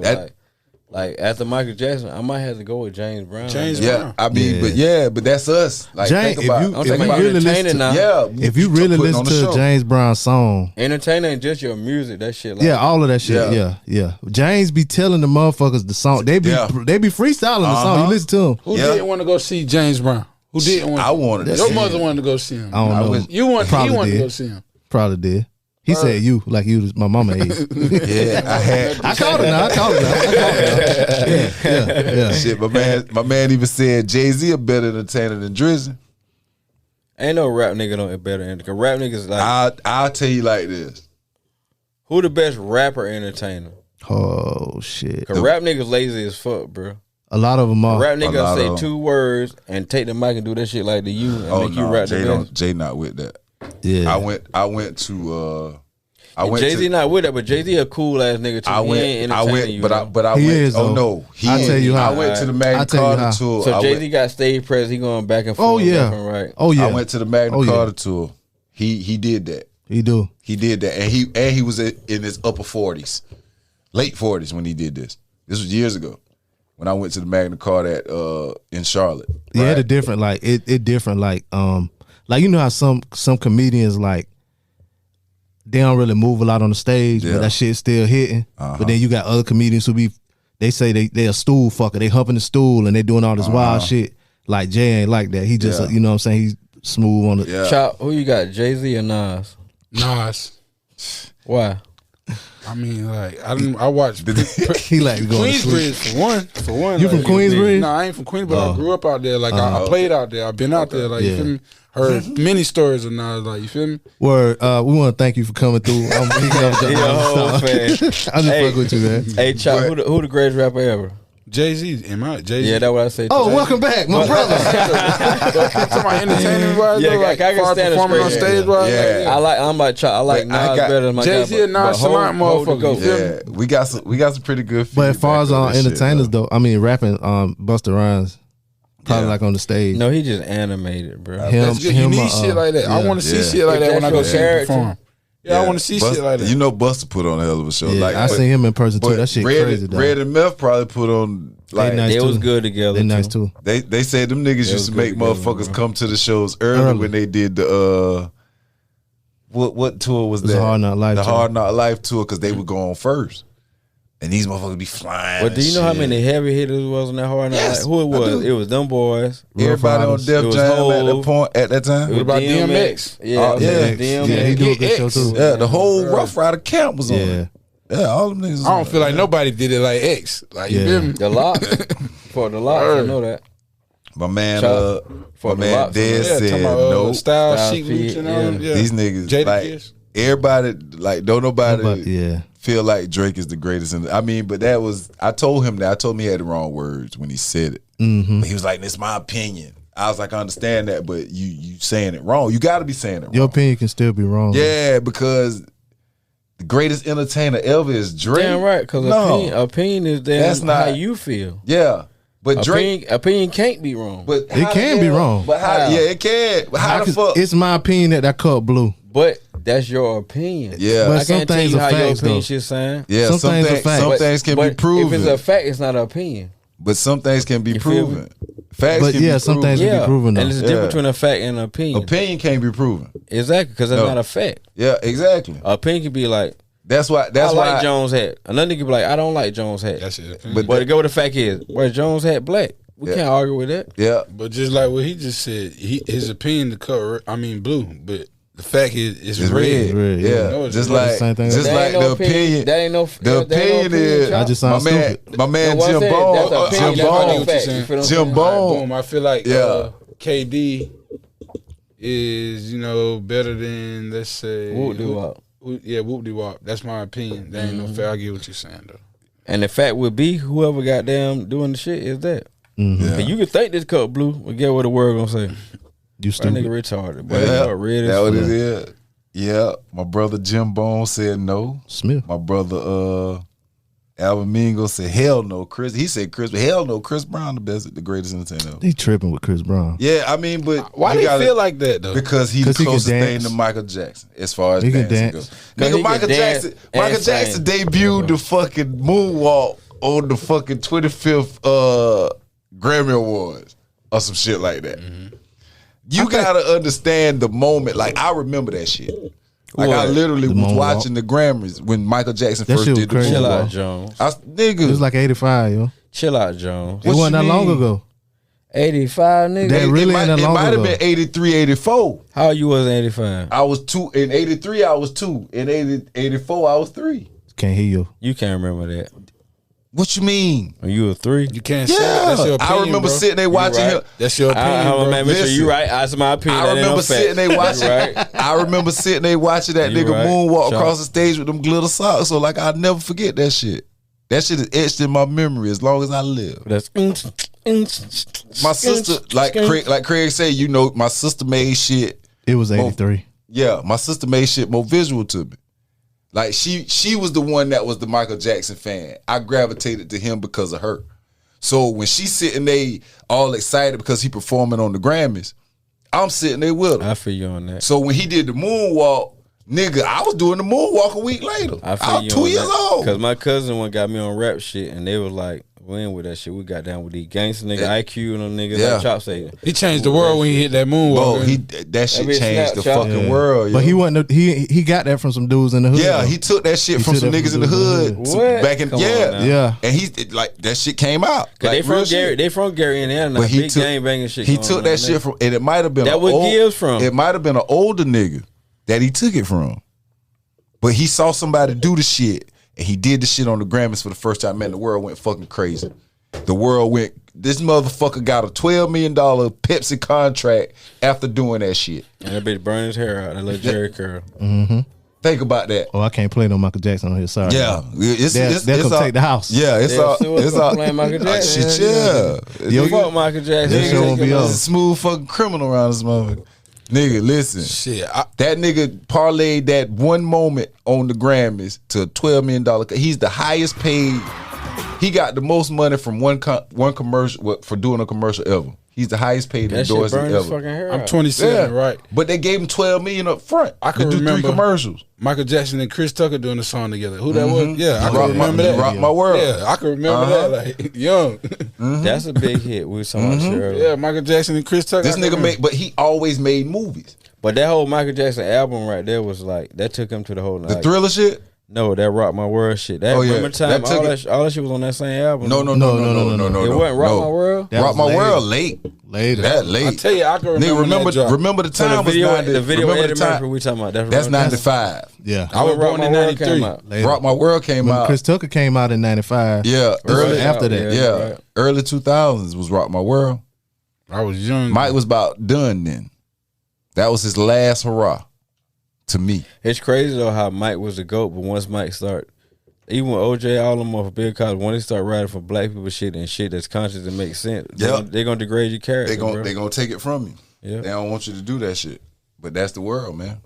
like after Michael Jackson, I might have to go with James Brown. Yeah, I mean, Yeah. but that's us. Like, James, think about, if you I'm talking about really listen entertaining to, now. yeah, if you really putting listen on the to show. a James Brown song, Entertainer ain't just your music. That shit. Like, yeah, all of that shit, Yeah. yeah. James be telling the motherfuckers the song. They be freestyling the song. You listen to them. Who Yeah. didn't want to go see James Brown? Who didn't want? I wanted to Your see mother him. wanted to go see him. I don't know. was- You want? He Probably wanted to did. go see him. Probably did. He said you, like you was my mama age. Yeah, I had. I called it now. Yeah. Shit, my man even said Jay-Z a better entertainer than Drizzy. ain't no rap nigga don't better entertain. Rap niggas like I'll tell you like this. who the best rapper entertainer? Oh shit. Cause rap niggas lazy as fuck, bro. A lot of them are. Rap lot niggas say of 'em. 2 words and take the mic and do that shit like the you and make you rap Jay the best. Jay not with that. Yeah. I went to Jay Z not with that, but Jay Z a cool ass nigga too. I He ain't went, entertaining you. but I He went. is, Oh though. no, I'll tell you how. I went to the I'll Magna tell you Carta how. tour. so I Jay went- Z got stage presence. He going back and forth. Oh yeah. left and right. Oh yeah. I went to the Magna Oh, yeah. Carta tour. He did that. He do. He did that, and he was in his upper 40s, late 40s when he did this. This was years ago when I went to the Magna Carta in Charlotte. Yeah, right? it different. Like it different. Like you know how some comedians like they don't really move a lot on the stage, Yeah. but that shit's still hitting. But then you got other comedians who they say they a stool fucker. They humping the stool and they doing all this wild shit. Like Jay ain't like that. He just Yeah. you know what I'm saying. He's smooth on the. Yeah. Chop, who you got? Jay Z or Nas? Nas. Why? I mean, like I watched He like going to sleep. Queensbridge for one. You like, from Queensbridge? No, I ain't from Queensbridge. But I grew up out there. Like I played out there. I've been out there. Like Yeah. you feel me? Heard many stories of Nas. Like you feel me? Word. We want to thank you for coming through. He a whole fan. I'm just Hey. fucking with you, man. Hey, Chop, who the greatest rapper ever? Jay-Z, Jay-Z. Yeah, that's what I say. Oh, too. welcome back, my brother. Talking about entertaining wise, Yeah, like I can far stand performing it on straight. stage wise. Yeah. I like But I Nas got- better than my Jay-Z guy, and Nas but smart hold the motherfuckers. goat. You feel Yeah, we got some pretty good. But as far as feedback on that shit, entertainers though, I mean rapping, Busta Rhymes, probably Yeah. like on the stage. No, he just animated, bro. Him- That's good. You him, need shit like that. I yeah. want to see Yeah. shit like If that when I that's go your see him character. perform. Yeah, I want to see shit like that. You know, Buster put on a hell of a show. Yeah, like I but- seen him in person too. but That shit Red, crazy. Though. Red and Meth probably put on like nice They too. was good together. They nice too. too. they said them niggas used was to good make together, motherfuckers bro. come to the shows early when they did the what tour was was that? the Hard Knock Life The tour. Hard Knock Life tour because they would go on first, and these motherfuckers be flying. But do you know how many heavy hitters was on that hard night? Yes, Who it I was? do. It was them boys. everybody on Riders. Def It was Jam at that Hov. point at that time? It was about DMX? Yeah, Oh, it was yeah. DMX. Yeah, he do a good show too. Yeah, the whole Rough Rider camp was on. Yeah. it. Yeah, all them niggas. was I on don't feel like nobody did it like X. Like you Yeah. feel me? The Lock. For the Lock, I know that. My man, Shout- for my the man, Locks, Dead Yeah, said talking about no. style, Style chic feet, boots and all. yeah. Yeah. These niggas, Jada like Kiss. everybody, like don't nobody But yeah, feel like Drake is the greatest. I mean, but that was I told him that. I told him he had the wrong words when he said it. Mm-hmm. But he was like, "It's my opinion." I was like, "I understand that, but you saying it wrong. You got to be saying it wrong." your opinion can still be wrong. Yeah, because the greatest entertainer ever is Drake. Damn right, because opinion is That's damn not- how you feel. Yeah, but Drake. Opinion can't be wrong. But It how the can be hell- wrong. But how? How? Yeah, it can. But how I the can- fuck? It's my opinion that cup blue. But that's your opinion. Yeah. But I some can't tell things you are how your facts, opinion though. should sound. Yeah, Some some things are things, facts. some things can be If it's proven, a fact, it's not an opinion. but some things can be You feel me? proven. Facts But can yeah, be some proven. things can be proven though. And there's a Yeah. difference between a fact and an opinion. Opinion can't be proven. Exactly, because that's No. not a fact. Yeah, exactly. Opinion can be like, That's why. That's I why. like Jones' hat. Another nigga be like, I don't like Jones' hat. That's it. But But to go with the fact is, where's Jones' hat black? We Yeah. can't argue with that. yeah, But just like what he just said, his opinion the color. I mean blue, but the fact is it's it's red. red. Red, Yeah, yeah. No, it's just red. like Same thing. just That like ain't no the opinion. That ain't no. The that ain't no opinion is chop. I just my sound man. stupid. My man No, what I'm Jim saying, Bone. that's Jim opinion, that's not Bone. no fact. You feel what I'm Jim saying? Bone. Boom. I feel like Yeah. KD is better than let's say Whoop-de-wop. Yeah, whoop de wop. That's my opinion. That ain't no fair. I get what you're saying though. And the fact would be, whoever goddamn doing the shit is that. Mhm. And you can think this cup blue, but get what the word gonna say. You That nigga stupid. retarded. But Yeah, it's red that as what fuck. it is. Yeah, my brother Jim Bone said no. Smith. My brother Alvin Mingo said hell no. He said Chris, hell no. Chris Brown the greatest entertainer. He tripping with Chris Brown. Yeah, I mean, but Why you do you gotta- feel like that though? Because he's the 'Cause he can closest thing dance. to Michael Jackson as far as He can dancing dance. goes. 'Cause he Nigga, can Michael dance Jackson. and Michael Jackson sing. debuted the fucking moonwalk on the fucking 25th Grammy Awards or some shit like that. You gotta understand the moment. Like I remember that shit. Like I What? literally The was moonwalk? watching the Grammys when Michael Jackson That first shit was did the crazy. Chill moonwalk. out, Jones. Nigga, It was like 85, yo. Chill out, Jones. It What wasn't you that long mean? ago. 85, nigga. That really ain't that it long might have ago. been 83, 84. How old you was in 85? I was 2 in 83. I was 2 in 84. I was 3. Can't hear you. You can't remember that. What you mean? When you were 3? You can't say that. That's your Yeah, opinion. I remember bro. sitting there watching right. him. That's your opinion, bro. Make sure Listen. you right. That's my opinion. I That ain't remember no sitting fact. there watching. Right. I remember sitting there watching that You nigga right. moonwalk Sure. across the stage with them glitter socks. So like I'll never forget that shit. That shit is etched in my memory as long as I live. That's My sister, like Craig said, my sister made shit. It was 83. Yeah, my sister made shit more visual to me. Like she was the one that was the Michael Jackson fan. I gravitated to him because of her. So when she's sitting there all excited because he performing on the Grammys, I'm sitting there with her. I feel you on that. So when he did the moonwalk, nigga, I was doing the moonwalk a week later. I feel I was you 2 on years that. old. Cause my cousin one got me on rap shit, and they was like, "We ain't with that shit. We got down with these gangster nigga IQ and them niggas Yeah. like Chop say." He changed the world when he hit that moonwalk. Bro, that shit bitch changed the Snapchat. fucking world. But yo. he wasn't. He got that from some dudes in the hood. Yeah, though. he took that shit He from took some that niggas from in the dudes in the hood. hood. some- What? Back in Come on now. Yeah. and he like that shit came out. Cause Like, they from real Gary, shit. they from Gary, Indiana. But he Big took gang banging shit. He going took on that there. shit from, and it might have been That what Gibbs from. It might have been an older nigga that he took it from. But he saw somebody do the shit, and he did the shit on the Grammys for the first time. Man, the world went fucking crazy. The world went. This motherfucker got a $12 million Pepsi contract after doing that shit. And that bitch burned his hair out. That little Jerry curl. Think about that. Oh, I can't play no Michael Jackson on here. Sorry. Yeah, They'll come take the house. Yeah, it's all. It's all. playing Michael Jackson. Shit, yeah. You fuck Michael Jackson. That shit won't be There's on. a smooth fucking criminal around this motherfucker. Nigga, listen. Shit, That nigga parlayed that one moment on the Grammys to a $12 million. He's the highest paid. He got the most money from one commercial for doing a commercial ever. He's the highest paid That shit endorsement burned his ever. fucking hair I'm out. 27, Yeah. right? But they gave him $12 million up front. I can to do remember 3 commercials. Michael Jackson and Chris Tucker doing a song together. Who that was? Yeah, I can remember that. Rock My World. Yeah, I can remember that. Like young. That's a big hit. We was talking about shit earlier. Yeah, Michael Jackson and Chris Tucker. This I can nigga remember. made, but he always made movies. But that whole Michael Jackson album right there was like that took him to the whole The like, Thriller shit. No, that Rock My World shit. That Oh, yeah. remember time That took all that shit was on that same album. No. It wasn't Rock My World. That Rock was My later. World late. Later. That late. I tell you, I can remember. Nigga, that drop. remember the So time the video, was 90, the video remember Eddie the time? Murphy we talking about. That's right. 95. Yeah. I was Rock born My in World came 93. out. Later. Rock My World came When out. Chris Tucker came out in 95. Yeah, early after that. Yeah, right. early 2000s was Rock My World. I was young. Mike was about done then. That was his last hurrah to me. It's crazy though how Mike was the GOAT, but once Mike start, even with OJ, all them off Bill Cosby, when they start writing for black people shit and shit that's conscious and makes sense, Yep. they're gonna degrade your character. They gonna take it from you. Yeah. They don't want you to do that shit. But that's the world, man.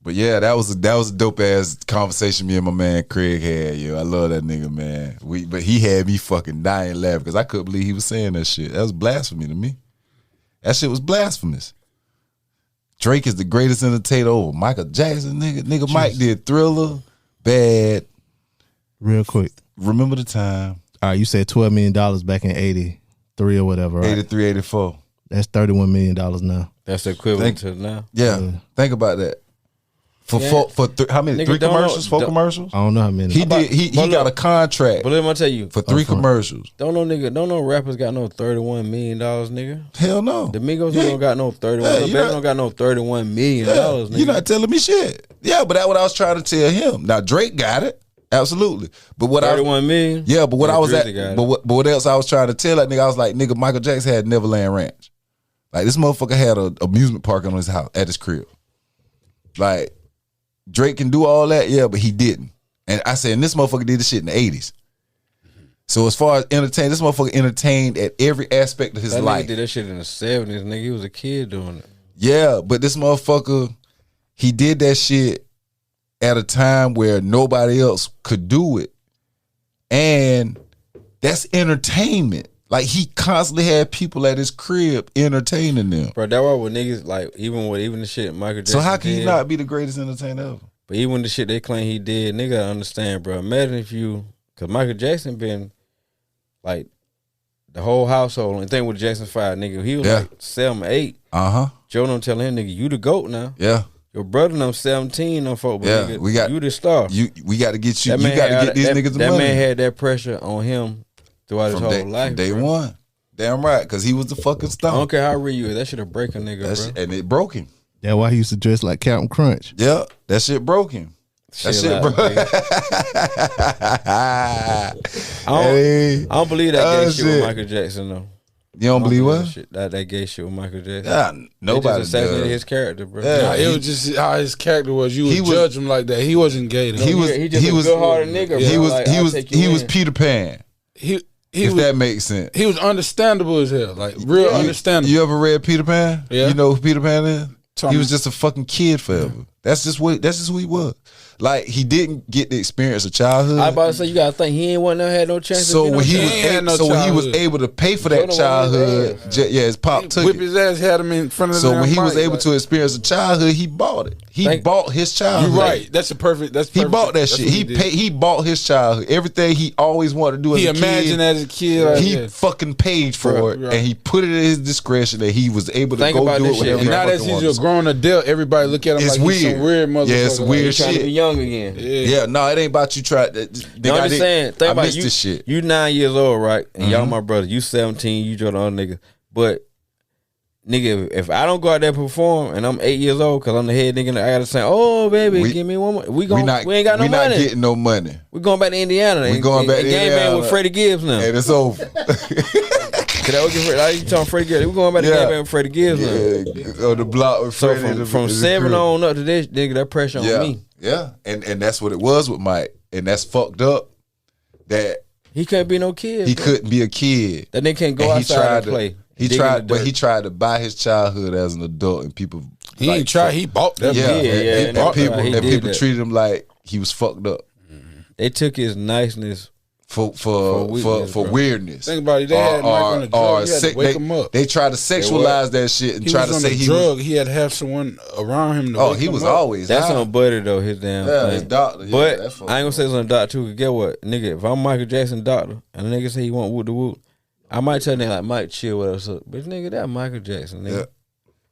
But yeah, that was a dope ass conversation me and my man Craig had. Yo, I love that nigga, man. But he had me fucking dying laughing because I couldn't believe he was saying that shit. That was blasphemy to me. That shit was blasphemous. Drake is the greatest entertainer over Michael Jackson, nigga. Nigga Mike did Thriller, Bad. Real quick. Remember the time. All right, you said $12 million back in 83 or whatever, right? 83, 84. That's $31 million now. That's the equivalent to now. Yeah. Think about that. For how many? Nigga, 3 don't commercials? know- 4 don't- commercials? I don't know how many. He did. He but got a look- contract But let me tell you, for 3 commercials. don't no rappers got no $31 million, nigga. Hell no. The Migos don't got no 31. Yeah, The you Baby not- don't got no $31 million, nigga. You're not telling me shit. Yeah, but that's what I was trying to tell him. Now Drake got it, absolutely. But what 31 million. yeah, but what I was at, Drizzy got it. but what else I was trying to tell that nigga? I was like, nigga, Michael Jackson had Neverland Ranch. Like this motherfucker had an amusement park on his house at his crib. Like Drake can do all that, yeah, but he didn't. And I said, and this motherfucker did this shit in the 80s. So as far as entertain, this motherfucker entertained at every aspect of his That life. nigga did that shit in the 70s, nigga. He was a kid doing it. Yeah, but this motherfucker, he did that shit at a time where nobody else could do it. And that's entertainment. Like he constantly had people at his crib entertaining them. Bro, that why with niggas, like, even the shit Michael Jackson So how can did, he not be the greatest entertainer ever? But even the shit they claim he did, nigga, understand, bro. Imagine if you, because Michael Jackson been, like, the whole household, and thing with Jackson 5, nigga, he was Yeah. like 7, 8. Uh-huh. Joe don't tell him, nigga, you the GOAT now. Yeah. Your brother them 17, them folk, but Yeah, nigga, we got- you the star. We got to get you. That You man got to had- get these that, niggas the That money. man had that pressure on him throughout his from whole day, life. from day bro. one. Damn right, because he was the fucking I star. don't care how real you is. That should have break a nigga, That bro. shit- and it broke him. That's why he used to dress like Captain Crunch. Yeah, that shit broke him. That shit, out, bro. nigga. Hey. I don't believe that gay Oh, shit with shit. Michael Jackson though. You don't believe what? That gay shit with Michael Jackson. Yeah, They nobody just assassinated does. his character, bro. Yeah. Nah, it was just how his character was. You He would was- judge him like that. He wasn't gay though. He was he just a good-hearted nigga, He bro. was Like, he I'll was take you he was in. Peter Pan. he If was that makes sense. he was understandable as hell. Like real understandable. You ever read Peter Pan? Yeah. You know who Peter Pan is? Tell He me. was just a fucking kid forever. That's just who he was. Like he didn't get the experience of childhood. I about to say you gotta think he ain't had no chance. so to get when he no was chance. ain't had no when he was childhood. able to pay for Joe that the one childhood, with his his pop took Whip it. his ass, had him in front of the So damn when he was mic, able like, to experience a childhood, he bought it. He Thank- bought his childhood. You're right. That's a perfect. That's He perfect. bought that That's shit. what He did. paid. He bought his childhood. Everything he always wanted to do as He a kid. imagined as a kid. Like, He yeah. fucking paid for Bro, it, right. and he put it at his discretion that he was able to Think go about do this it shit. whenever And he now that fucking he's wanted a to. grown adult, everybody look at him It's like he's some weird. weird motherfucker. Yeah, it's Like, weird He trying to shit. be young again. Yeah, no, it ain't about you trying. No, I'm just saying. Think I about missed you. this shit. You 9 years old, right? And y'all my brother. You 17. You join the other nigga. But nigga, if I don't go out there and perform, and I'm 8 years old, because I'm the head nigga, I gotta say, "Oh baby, give me one more." We ain't got no we money. not getting no money, We going back to Indiana. We going back to Game man Indiana. with Freddie Gibbs now. and it's over. Cause I was getting you talking Freddie Gibbs. We going back to game with Freddie Gibbs now. Yeah, on the block with So Freddie. from 7 on up to this, nigga, that pressure on me. Yeah, and that's what it was with Mike, and that's fucked up. That he couldn't be no kid. he bro. couldn't be a kid. That nigga can't go And outside and play. He Dig in tried, the but he dirt. tried to buy his childhood as an adult, and people He ain't tried. He bought that. Yeah, Yeah, and yeah, people he and did people that. treated him like he was fucked up They took his niceness. for weakness, bro. weirdness. Think about it. They had Mike on the drug. You had to wake him up. They tried to sexualize that shit and He try was to on say the he drug. was. He had to have someone around him to Oh, wake he him was up. always. That's high. on Buddy though. His damn Yeah, thing. his doctor. Yeah, But that fuck I ain't gonna say it's on the doctor too. 'Cause get what, nigga? If I'm Michael Jackson doctor and a nigga say he want whoop the whoop, I might tell nigga like Mike chill whatever. But nigga, that Michael Jackson nigga. Yeah.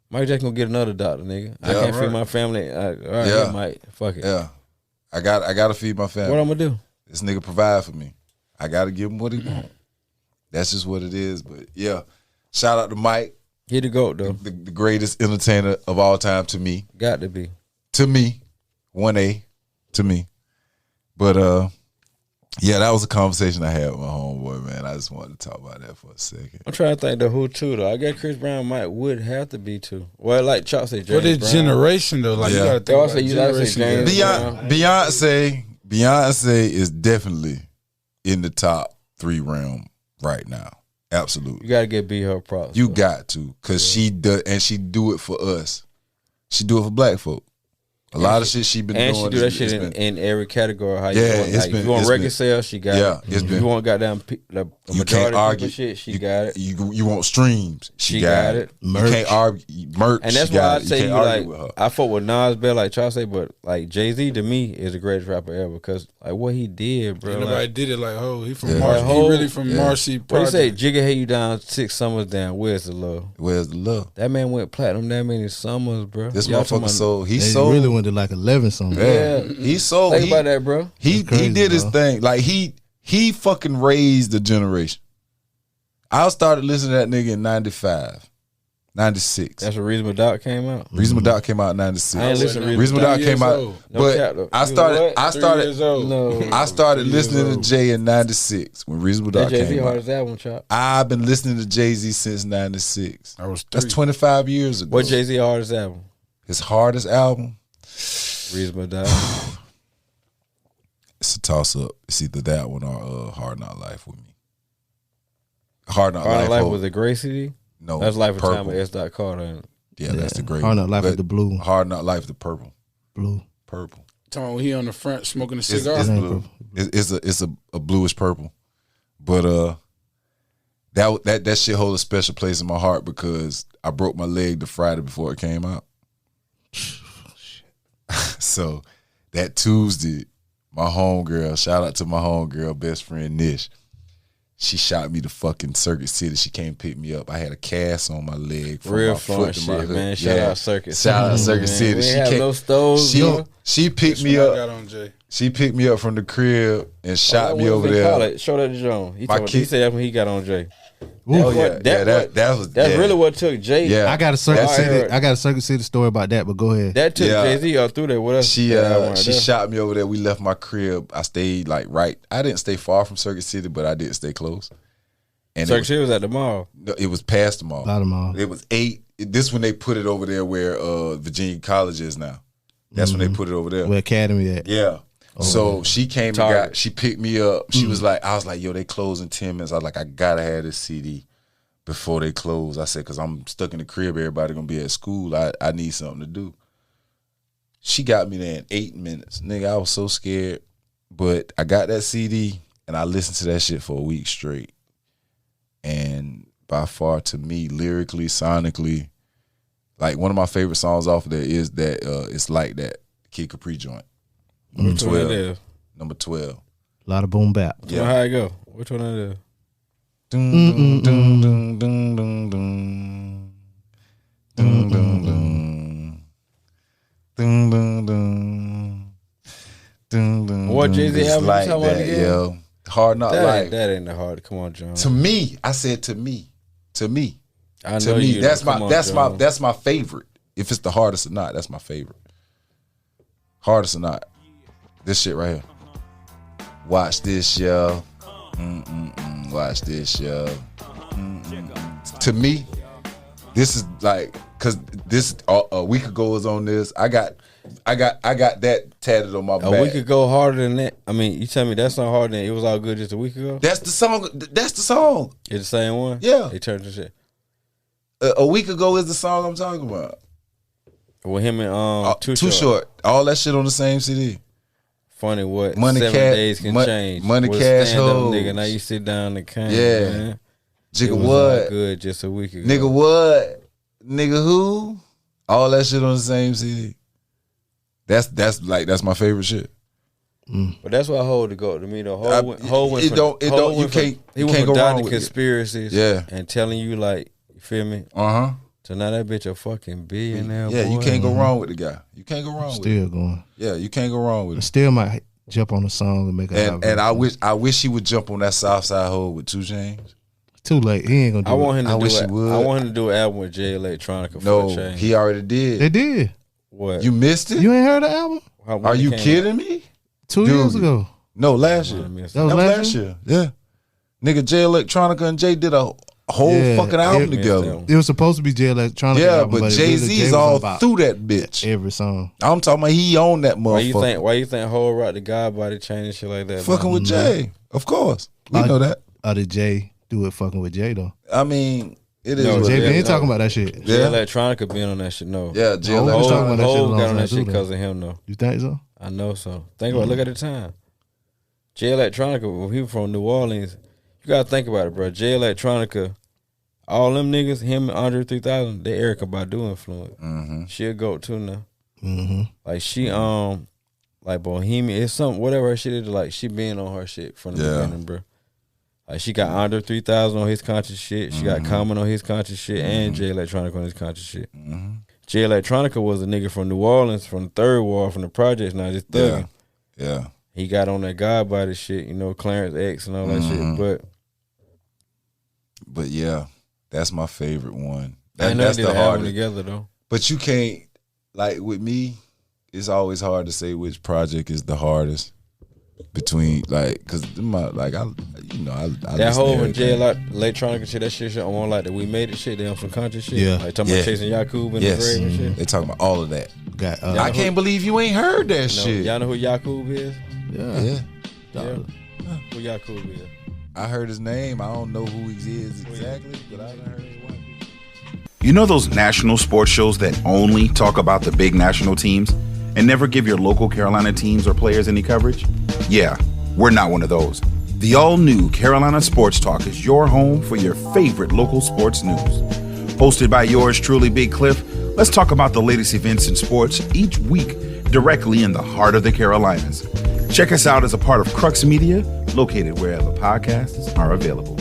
Michael Jackson gonna get another doctor, nigga. I Yeah, can't feed right. my family. All right, Yeah. yeah. Mike, fuck it. Yeah, I gotta feed my family. What I'm gonna do? This nigga provide for me. I gotta give him what he want. That's just what it is. But yeah, shout out to Mike, He the goat though. the greatest entertainer of all time to me. Got to be. To me, 1A to me. But yeah, that was a conversation I had with my homeboy, man. I just wanted to talk about that for a second. I'm trying to think the who too though. I guess Chris Brown would have to be too. Well, like Chuck said, For James this Brown. generation though, like Yeah. you gotta They think also about use that as generation. James gap. Brown. Beyonce is definitely in the top 3 realm right now. Absolutely. You gotta get B her props. You though. got to, cause she does, and she do it for us. She do it for black folk. A lot of shit she been And doing. she do that is- shit it's in every category. How Yeah, you want, it's like, been- if you want it's record been- sales, she got yeah, it. it's If been- you want goddamn the you majority can't of argue. shit, she got it. You want streams? She got it. You can't argue. Merch. And that's she why got I it. say you you can't like argue with her. I fuck with Nas Bell like Charles say, but like Jay-Z to me is the greatest rapper ever because like what he did, bro. Ain't nobody Like, did it like he from Yeah. Marcy. Like, He really from Marcy. what he say? Project. Jigga hate you down 6 summers down. Where's the love? Where's the love? That man went platinum that many summers, bro. This Y'all talking motherfucker about- sold. He They sold. really went to like 11 something. Yeah, he sold. Think He, about that, bro. he crazy, did his bro. thing. Like he fucking raised the generation. I started listening to that nigga in 95, 96. That's when Reasonable Doubt came out. Reasonable Doubt came out in 96. I ain't listen to Reasonable Doubt 3 came years out, old. No but cap, though. I You started. what? I 3 started. years old. No. I started 3 years listening to old. Jay in 96 when Reasonable That Doubt Jay-Z came out. hardest album, chop. I've been listening to Jay-Z since 96. I was That's 3. 25 years ago. What Jay-Z hardest album? His hardest album? Reasonable Doubt. It's a toss-up. It's either that one or Hard Knock Life with me. Hard Knock Hard Life. Life hold- was a Gray CD? No, That's Life of Time purple. with S. Dot Carter. And Yeah, that's the great Hard one. Knock Life is But the blue. Hard Knock Life, the purple. Blue. Purple. Talking about he on the front smoking a It's, cigar. it's That ain't blue. purple. It's a bluish purple. But that shit holds a special place in my heart because I broke my leg the Friday before it came out. So that Tuesday, my homegirl, shout out to my homegirl, best friend Nish. She shot me to fucking Circuit City. She came pick me up. I had a cast on my leg from real my fun foot to my shit, hood. man. Shout out Circuit Shout out City, Circuit man. City. We She ain't have came- no stoves, bro. She picked me That's what I up. got on Jay. She picked me up from the crib and shot me What over was they there. call it? Show that to John. He, My told, he kid- said that when he got on Jay. Oh That yeah, what- that what- that was That's yeah. really what took Jay. Yeah. I got a Circuit I City. heard- I got a Circuit City story about that, but go ahead. That took Yeah. Jay-Z all through there with us. She That one right she there. shot me over there. We left my crib. I stayed like right. I didn't stay far from Circuit City, but I didn't stay close. And Circuit City was at the mall. it was past the mall. By the mall. It was 8. This when they put it over there where Virginia College is now. That's when they put it over there. Where Academy at? Yeah. So she came Target. and she picked me up. She was like, I was like, yo, they close in 10 minutes. I was like, I gotta have this CD before they close. I said, cause I'm stuck in the crib. Everybody gonna be at school. I need something to do. She got me there in 8 minutes. Nigga, I was so scared. But I got that CD and I listened to that shit for a week straight. And by far to me, lyrically, sonically, like one of my favorite songs off of there is that It's Like That, Kid Capri joint. Number Which one that 12. is? Number 12. A lot of boom bap. Yeah. How it go? Which one that is? Dun, dun, dun, dun, dun, dun, dun. Dun, dun, dun. Dun, dun, dun. Dun, dun, What dun. Jay-Z It's album you like talking about that, again? yo. Hard Knock Life. That ain't the hard. Come on, John. To me, I said to me. To me. I know To me, you. that's Come my on, that's my John. that's my favorite. If it's the hardest or not, that's my favorite. Hardest or not. This shit right here. Watch this, yo. Watch this, yo. To me, this is like, cause this a week ago was on this. I got that tatted on my back. A week ago harder than that. I mean, you tell me that's not harder than It Was All Good just a week ago? That's the song. That's the song. It's the same one? Yeah. They turned the shit. A week ago is the song I'm talking about. With him and Too Short. All that shit on the same CD. Funny what? Money 7 Cash- days can Mon- change. Money Was Cash stand-up Hoes. nigga. Now you sit down and count. Yeah. Man. Jigga It Was All what? Good just a week ago. Nigga what? Nigga who? All that shit on the same CD. That's my favorite shit. But that's why I hold to go to me. The whole went it from, don't- it Hov don't- you went from- can't- he you went can't from go wrong dodging with it. conspiracies, Yeah. and telling you like, you feel me? So now that bitch a fucking billionaire. Yeah, boy. you can't go wrong with the guy. You can't go wrong with it. Still going. Yeah, you can't go wrong with it. Still might jump on the song and make a And I wish he would jump on that Southside Hole with 2 Chainz. Too late. He ain't gonna do I want him to I do wish it. he would. I want him to do an album with Jay Electronica. No, for a change. he already did. They did. What? You missed it? You ain't heard the album? When Are it you came kidding me? 2 Dude. years ago. No, last year. out? I missed That it. was That was last last year? year. Yeah. Nigga, Jay Electronica and Jay did a whole Yeah, fucking album it- together. It was supposed to be Jay Electronica. Yeah, album, but it Jay really- Z's was all about through that bitch. every song. I'm talking about he owned that Why you motherfucker. think Hov rock the God body chain and shit like that? Fucking with Jay. Of course. We I- know that. Or did Jay do it fucking with Jay though? I mean, it is No, what Jay it been is. talking about that shit. Jay Yeah. Electronica been on that shit. No. Yeah, Jay Hov was Electronica. talking about that shit a Hov long got on time that too, shit though. because of him though. You think so? I know so. Think about it. Look at the time. Jay Electronica, when he was from New Orleans, you gotta think about it, bro. Jay Electronica, all them niggas, him and Andre 3000, they Erykah Badu influence. She a goat too now. Mm-hmm. Like she like Bohemian, it's something whatever her shit is. Like she been on her shit from the Yeah. beginning, bro. Like she got Andre 3000 on his conscious shit. She got Common on his conscious shit, and Jay Electronica on his conscious shit. Jay Electronica was a nigga from New Orleans, from the Third Ward, from the projects. Now just thugging. Yeah. He got on that God body shit, you know, Clarence X and all that shit. But yeah, that's my favorite one. I know That's they did the an album hardest. together though. But you can't, like with me, it's always hard to say which project is the hardest between, like, cause my, like I That listen whole to and Jay everything. Electronica shit, that shit on like the We Made It shit, they on some conscious shit. Yeah. Like talking Yeah. about chasing Yakub in Yes, the grave and shit. they talking about all of that. Got I can't believe you ain't heard that You know, shit. y'all know who Yakub is? Yeah, Yeah. Who Yakub is? I heard his name. I don't know who he is exactly, but I done heard his wife. You know those national sports shows that only talk about the big national teams and never give your local Carolina teams or players any coverage? Yeah, we're not one of those. The all-new Carolina Sports Talk is your home for your favorite local sports news. Hosted by yours truly, Big Cliff, let's talk about the latest events in sports each week directly in the heart of the Carolinas. Check us out as a part of Crux Media, located wherever podcasts are available.